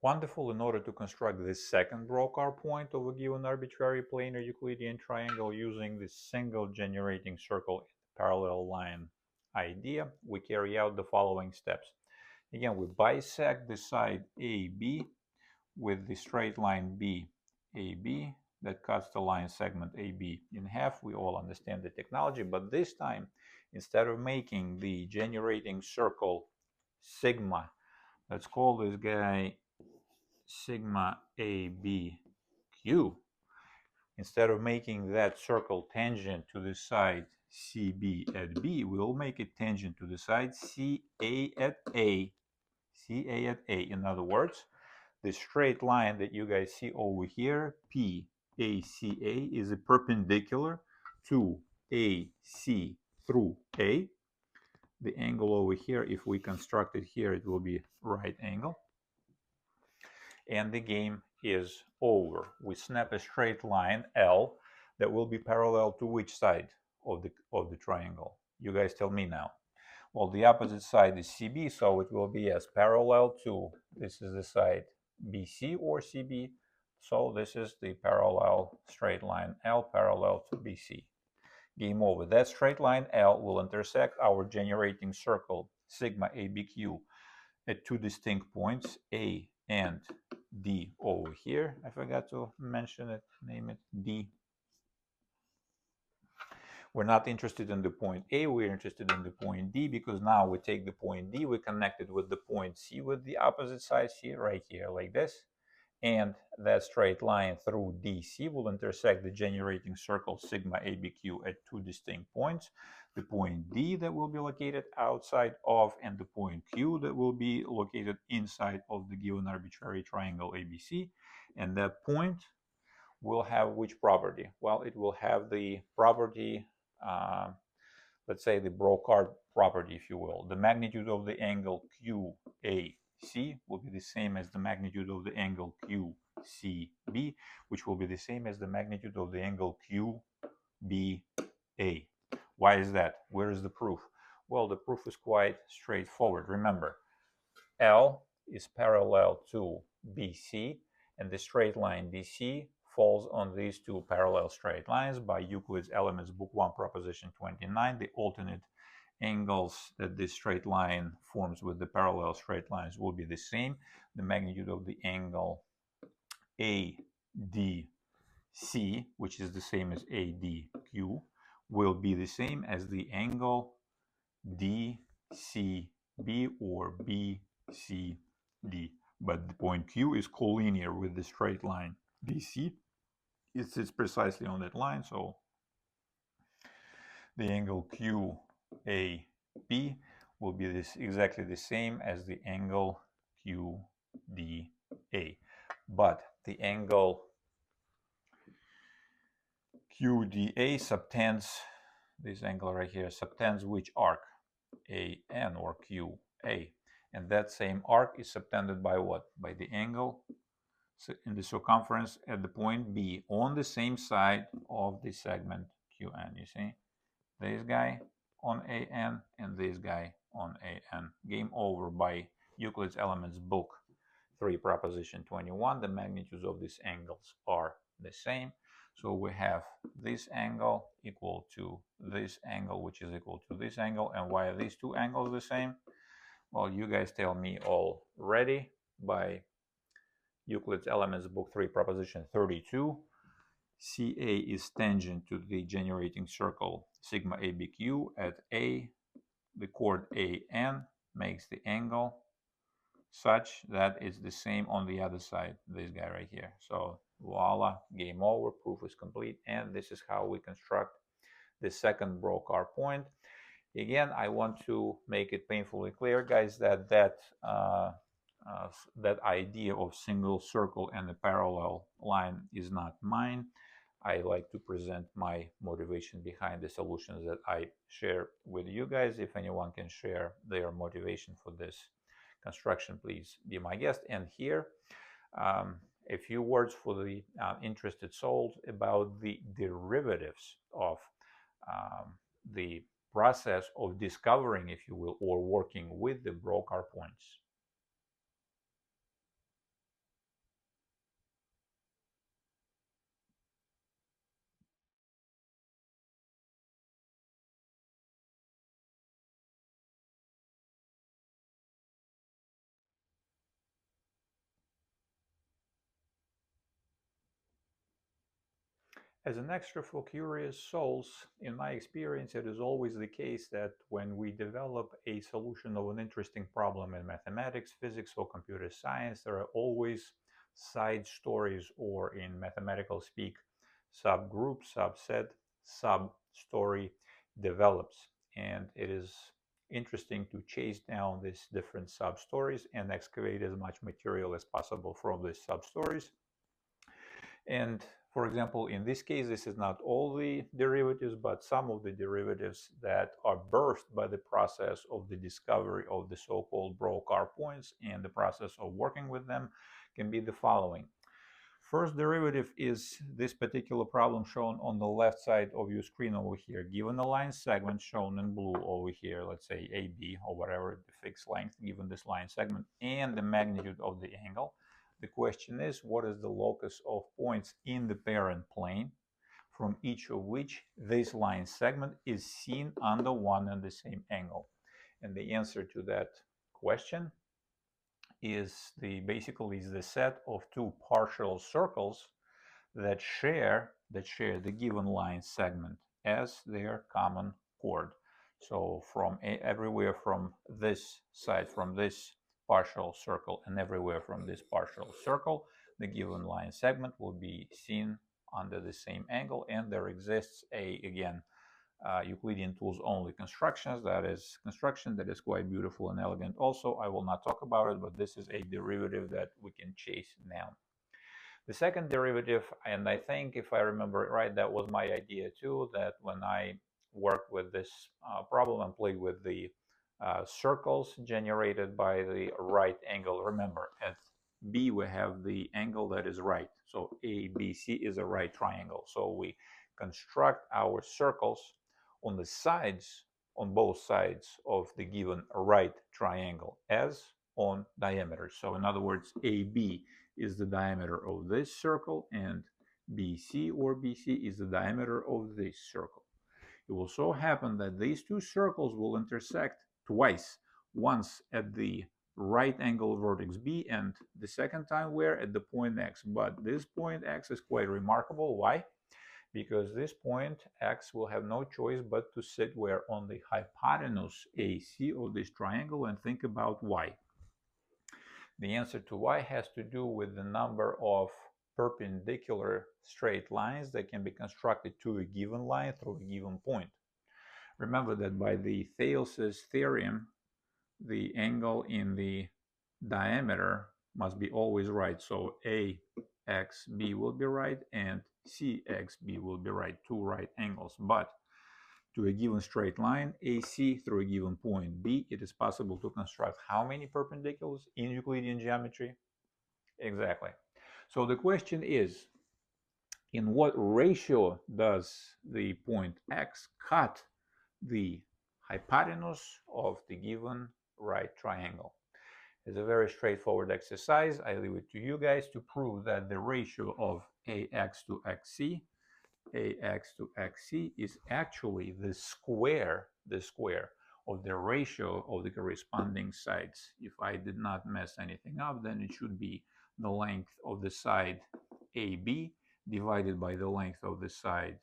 Wonderful. In order to construct this second Brocard point of a given arbitrary planar Euclidean triangle using this single generating circle parallel line idea, we carry out the following steps. Again, we bisect the side AB with the straight line BAB that cuts the line segment AB in half. We all understand the technology, but this time, instead of making the generating circle sigma, let's call this guy sigma ABQ. Instead of making that circle tangent to the side CB at B, we'll make it tangent to the side CA at A. CA at A. In other words, the straight line that you guys see over here, PACA, is a perpendicular to AC through A. The angle over here, if we construct it here, it will be right angle. And the game is over. We snap a straight line L that will be parallel to which side of the triangle? You guys tell me now. Well, the opposite side is CB, so it will be as parallel to, this is the side BC or CB, so this is the parallel straight line L parallel to BC. Game over. That straight line L will intersect our generating circle sigma ABQ at two distinct points, A and D over here. I forgot to mention it, name it D. We're not interested in the point A, we're interested in the point D, because now we take the point D, we connect it with the point C with the opposite sides here, right here, like this. And that straight line through DC will intersect the generating circle sigma ABQ at two distinct points. The point D that will be located outside of, and the point Q that will be located inside of the given arbitrary triangle ABC. And that point will have which property? Well, it will have the property, let's say the Brocard property, if you will. The magnitude of the angle QAC will be the same as the magnitude of the angle QCB, which will be the same as the magnitude of the angle QBA. Why is that? Where is the proof? Well, the proof is quite straightforward. Remember, L is parallel to BC, and the straight line BC falls on these two parallel straight lines by Euclid's Elements, Book 1, Proposition 29. The alternate angles that this straight line forms with the parallel straight lines will be the same. The magnitude of the angle ADC, which is the same as ADQ, will be the same as the angle DCB or BCD. But the point Q is collinear with the straight line DC. It sits precisely on that line, so the angle QAB will be exactly the same as the angle QDA. But the angle QDA subtends, this angle right here, subtends which arc? AN or QA. And that same arc is subtended by what? By the angle in the circumference at the point B on the same side of the segment QN. You see? This guy on AN and this guy on AN. Game over by Euclid's Elements, Book 3, Proposition 21. The magnitudes of these angles are the same. So we have this angle equal to this angle, which is equal to this angle. And why are these two angles the same? Well, you guys tell me already by Euclid's Elements, Book 3, Proposition 32. CA is tangent to the generating circle sigma ABQ at A. The chord AN makes the angle such that it's the same on the other side, this guy right here. So voila, game over, proof is complete, and this is how we construct the second Brocard point. Again, I want to make it painfully clear, guys, that that idea of single circle and a parallel line is not mine. I like to present my motivation behind the solutions that I share with you guys. If anyone can share their motivation for this construction, please be my guest. And here, a few words for the interested souls about the derivatives of the process of discovering, if you will, or working with the Brocard points. As an extra for curious souls, in my experience, it is always the case that when we develop a solution of an interesting problem in mathematics, physics, or computer science, there are always side stories, or in mathematical speak, subgroup, subset, sub-story develops. And it is interesting to chase down these different sub-stories and excavate as much material as possible from these sub-stories. And for example, in this case, this is not all the derivatives, but some of the derivatives that are birthed by the process of the discovery of the so-called Brocard points and the process of working with them can be the following. First derivative is this particular problem shown on the left side of your screen over here. Given a line segment shown in blue over here, let's say AB or whatever the fixed length given this line segment, and the magnitude of the angle, the question is, what is the locus of points in the parent plane from each of which this line segment is seen under one and the same angle? And the answer to that question is basically the set of two partial circles that share the given line segment as their common chord. So from everywhere from this side, from this partial circle, and everywhere from this partial circle, the given line segment will be seen under the same angle, and there exists again, Euclidean tools only construction that is quite beautiful and elegant. Also, I will not talk about it, but this is a derivative that we can chase down. The second derivative, and I think if I remember it right, that was my idea too, that when I worked with this problem and played with the circles generated by the right angle. Remember, at B we have the angle that is right. So ABC is a right triangle. So we construct our circles on the sides, on both sides of the given right triangle as on diameter. So in other words, AB is the diameter of this circle, and BC or BC is the diameter of this circle. It will so happen that these two circles will intersect twice, once at the right angle vertex B, and the second time where at the point X. But this point X is quite remarkable. Why? Because this point X will have no choice but to sit where on the hypotenuse AC of this triangle, and think about why. The answer to why has to do with the number of perpendicular straight lines that can be constructed to a given line through a given point. Remember that by the Thales' theorem, the angle in the diameter must be always right. So AXB will be right and CXB will be right, two right angles. But to a given straight line, AC through a given point B, it is possible to construct how many perpendiculars in Euclidean geometry? Exactly. So the question is, in what ratio does the point X cut the hypotenuse of the given right triangle? It's a very straightforward exercise. I leave it to you guys to prove that the ratio of AX to XC is actually the square of the ratio of the corresponding sides. If I did not mess anything up, then it should be the length of the side AB divided by the length of the side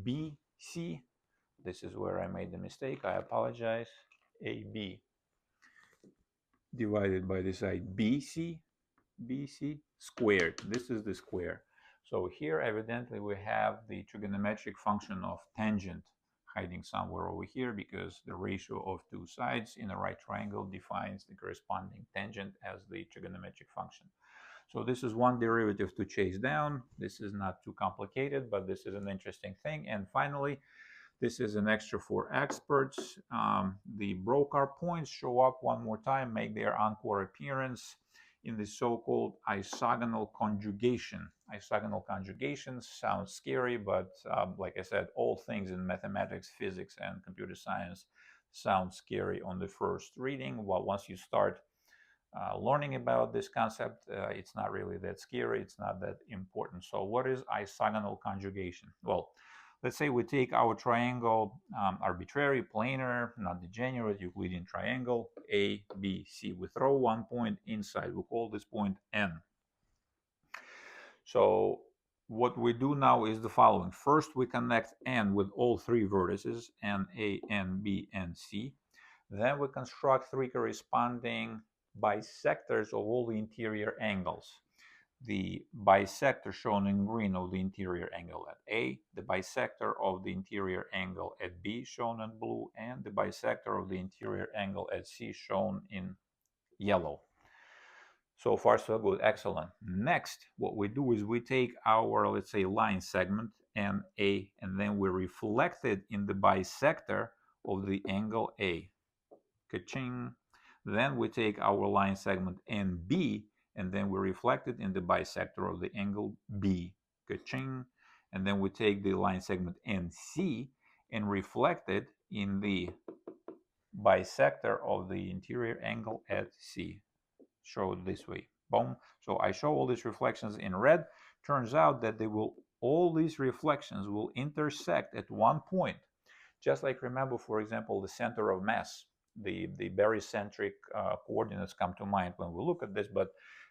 BC. This is where I made the mistake. I apologize. AB divided by the side BC squared. This is the square. So here evidently we have the trigonometric function of tangent hiding somewhere over here, because the ratio of two sides in a right triangle defines the corresponding tangent as the trigonometric function. So this is one derivative to chase down. This is not too complicated, but this is an interesting thing. And finally, this is an extra for experts. The Brocard points show up one more time, make their encore appearance in the so-called isogonal conjugation. Isogonal conjugation sounds scary, but like I said, all things in mathematics, physics, and computer science sound scary on the first reading. Well, once you start learning about this concept, it's not really that scary, it's not that important. So what is isogonal conjugation? Well, let's say we take our triangle, arbitrary, planar, not degenerate, Euclidean triangle, A, B, C. We throw one point inside. We call this point N. So what we do now is the following. First, we connect N with all three vertices, N, A, N, B, and C. Then we construct three corresponding bisectors of all the interior angles. The bisector shown in green of the interior angle at A, the bisector of the interior angle at B shown in blue, and the bisector of the interior angle at C shown in yellow. So far so good, excellent. Next, what we do is we take our, let's say, line segment NA, and then we reflect it in the bisector of the angle A. Ka-ching. Then we take our line segment NB, and then we reflect it in the bisector of the angle B. Ka-ching. And then we take the line segment NC and reflect it in the bisector of the interior angle at C. Show it this way. Boom. So I show all these reflections in red. Turns out that all these reflections will intersect at one point. Just like, remember, for example, the center of mass. The barycentric coordinates come to mind when we look at this, but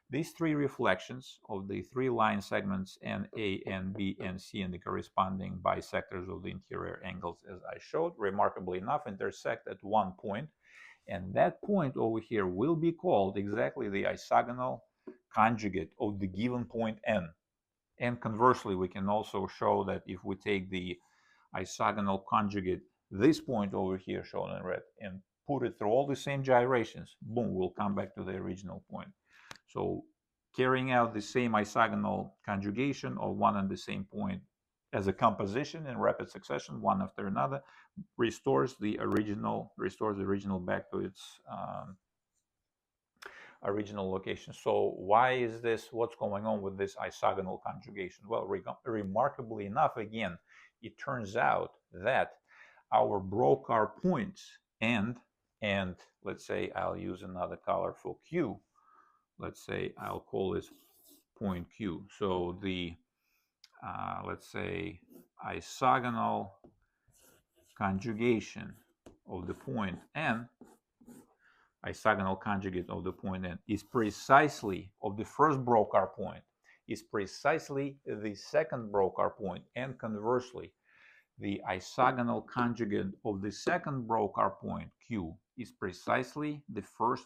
these three reflections of the three line segments NA, NB, and C and the corresponding bisectors of the interior angles, as I showed, remarkably enough, intersect at one point, and that point over here will be called exactly the isogonal conjugate of the given point N. And conversely, we can also show that if we take the isogonal conjugate, this point over here shown in red, and put it through all the same gyrations, boom, we'll come back to the original point. So carrying out the same isogonal conjugation of one and the same point as a composition in rapid succession, one after another, restores the original back to its original location. So why is this? What's going on with this isogonal conjugation? Well, remarkably enough, again, it turns out that our Brocard points and let's say I'll use another color for Q. Let's say I'll call this point Q. So the let's say isogonal conjugation of the point N, isogonal conjugate of the point N, is precisely of the first Brocard point, is precisely the second Brocard point, and conversely, the isogonal conjugate of the second Brocard point, Q, is precisely the first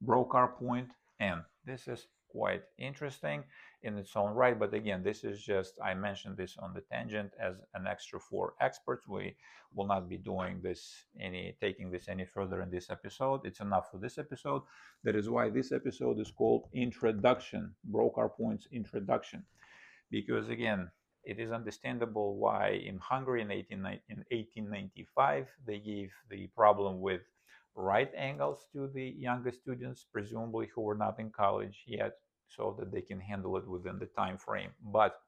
Brocard point, N. This is quite interesting in its own right, but again, this is just, I mentioned this on the tangent as an extra for experts. We will not be doing this, taking this any further in this episode. It's enough for this episode. That is why this episode is called Introduction, Brocard Points Introduction, because again, it is understandable why in Hungary in 1895 they gave the problem with right angles to the younger students, presumably who were not in college yet, so that they can handle it within the time frame. But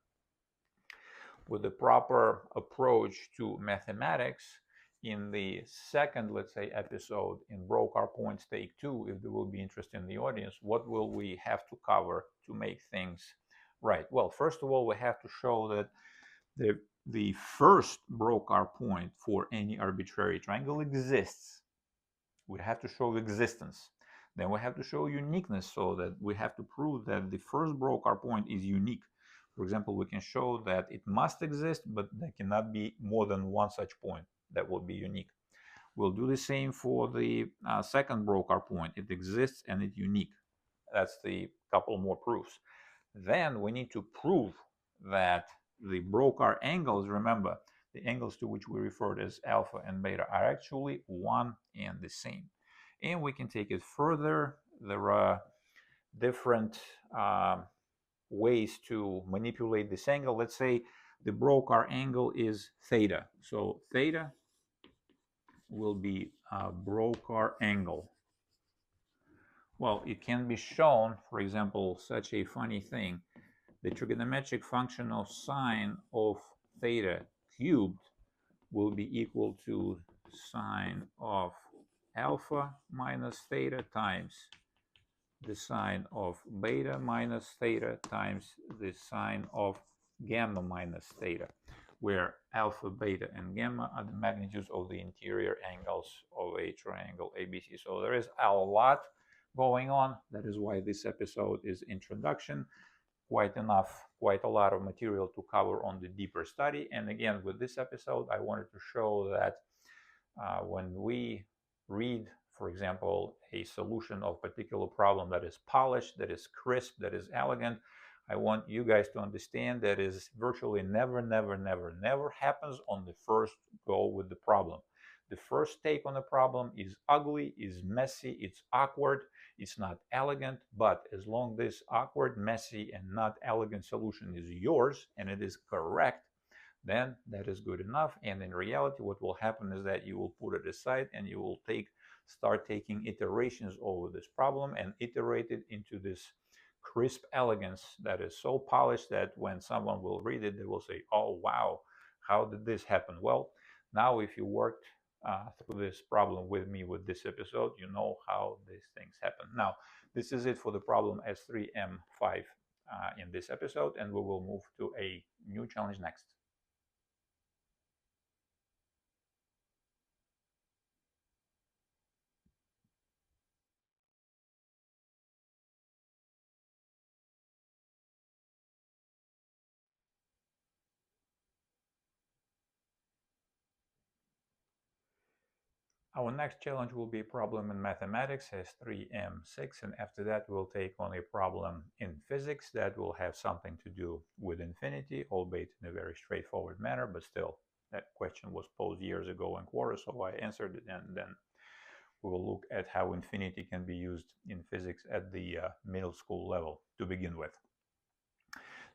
with the proper approach to mathematics, in the second, let's say, episode in Brocard Points Take 2, if there will be interest in the audience, what will we have to cover to make things right? Well, first of all, we have to show that the first Brocard point for any arbitrary triangle exists. We have to show existence. Then we have to show uniqueness, so that we have to prove that the first Brocard point is unique. For example, we can show that it must exist, but there cannot be more than one such point that will be unique. We'll do the same for the second Brocard point. It exists and it's unique. That's the couple more proofs. Then we need to prove that the Brocard angles, remember, the angles to which we referred as alpha and beta, are actually one and the same. And we can take it further. There are different ways to manipulate this angle. Let's say the Brocard angle is theta. So theta will be a Brocard angle. Well, it can be shown, for example, such a funny thing. The trigonometric function of sine of theta cubed will be equal to sine of alpha minus theta times the sine of beta minus theta times the sine of gamma minus theta, where alpha, beta, and gamma are the magnitudes of the interior angles of a triangle ABC. So there is a lot going on. That is why this episode is introduction. Quite a lot of material to cover on the deeper study. And again, with this episode, I wanted to show that when we read, for example, a solution of a particular problem that is polished, that is crisp, that is elegant, I want you guys to understand that is virtually never happens on the first go with the problem. The first take on the problem is ugly, is messy, it's awkward, it's not elegant, but as long as this awkward, messy, and not elegant solution is yours and it is correct, then that is good enough. And in reality, what will happen is that you will put it aside and you will start taking iterations over this problem and iterate it into this crisp elegance that is so polished that when someone will read it, they will say, oh, wow, how did this happen? Well, now if you worked through this problem with me with this episode, you know how these things happen. Now, this is it for the problem S3M5 in this episode, and we will move to a new challenge next. Our next challenge will be a problem in mathematics, S3M6, and after that we'll take on a problem in physics that will have something to do with infinity, albeit in a very straightforward manner, but still, that question was posed years ago in quarter, so I answered it, and then we will look at how infinity can be used in physics at the middle school level to begin with.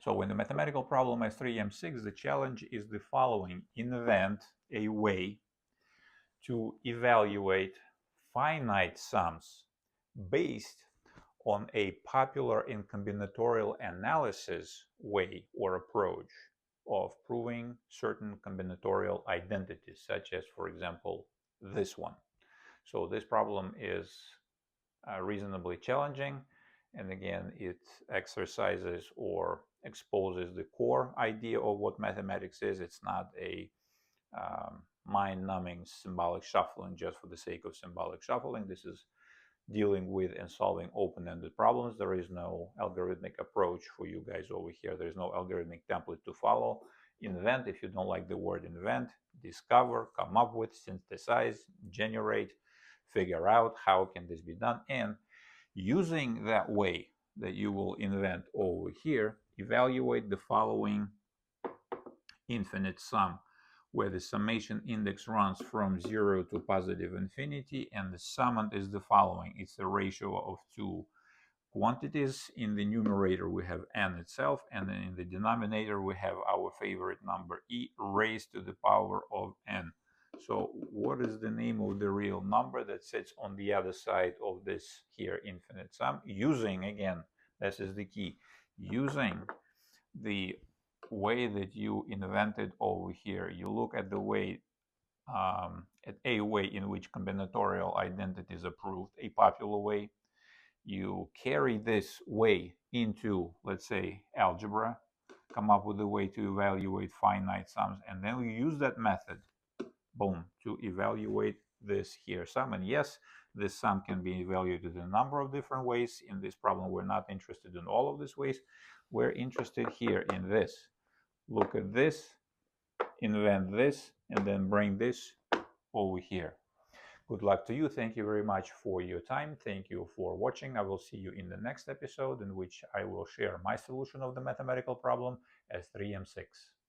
So in the mathematical problem S3M6, the challenge is the following: invent a way to evaluate finite sums based on a popular in combinatorial analysis way or approach of proving certain combinatorial identities, such as, for example, this one. So this problem is reasonably challenging, and again, it exercises or exposes the core idea of what mathematics is. It's not a mind-numbing symbolic shuffling just for the sake of symbolic shuffling. This is dealing with and solving open-ended problems. There is no algorithmic approach for you guys over here. There is no algorithmic template to follow. Invent, if you don't like the word invent, discover, come up with, synthesize, generate, figure out how can this be done, and using that way that you will invent over here, evaluate the following infinite sum, where the summation index runs from 0 to positive infinity, and the summand is the following. It's the ratio of two quantities. In the numerator we have n itself, and then in the denominator we have our favorite number e raised to the power of n. So what is the name of the real number that sits on the other side of this here infinite sum? Using, again, this is the key, using the way that you invented over here. You look at the way, at a way in which combinatorial identity is approved, a popular way. You carry this way into, let's say, algebra, come up with a way to evaluate finite sums, and then we use that method, boom, to evaluate this here sum. And yes, this sum can be evaluated in a number of different ways. In this problem, we're not interested in all of these ways. We're interested here in this. Look at this, invent this, and then bring this over here. Good luck to you. Thank you very much for your time. Thank you for watching. I will see you in the next episode, in which I will share my solution of the mathematical problem S3E8.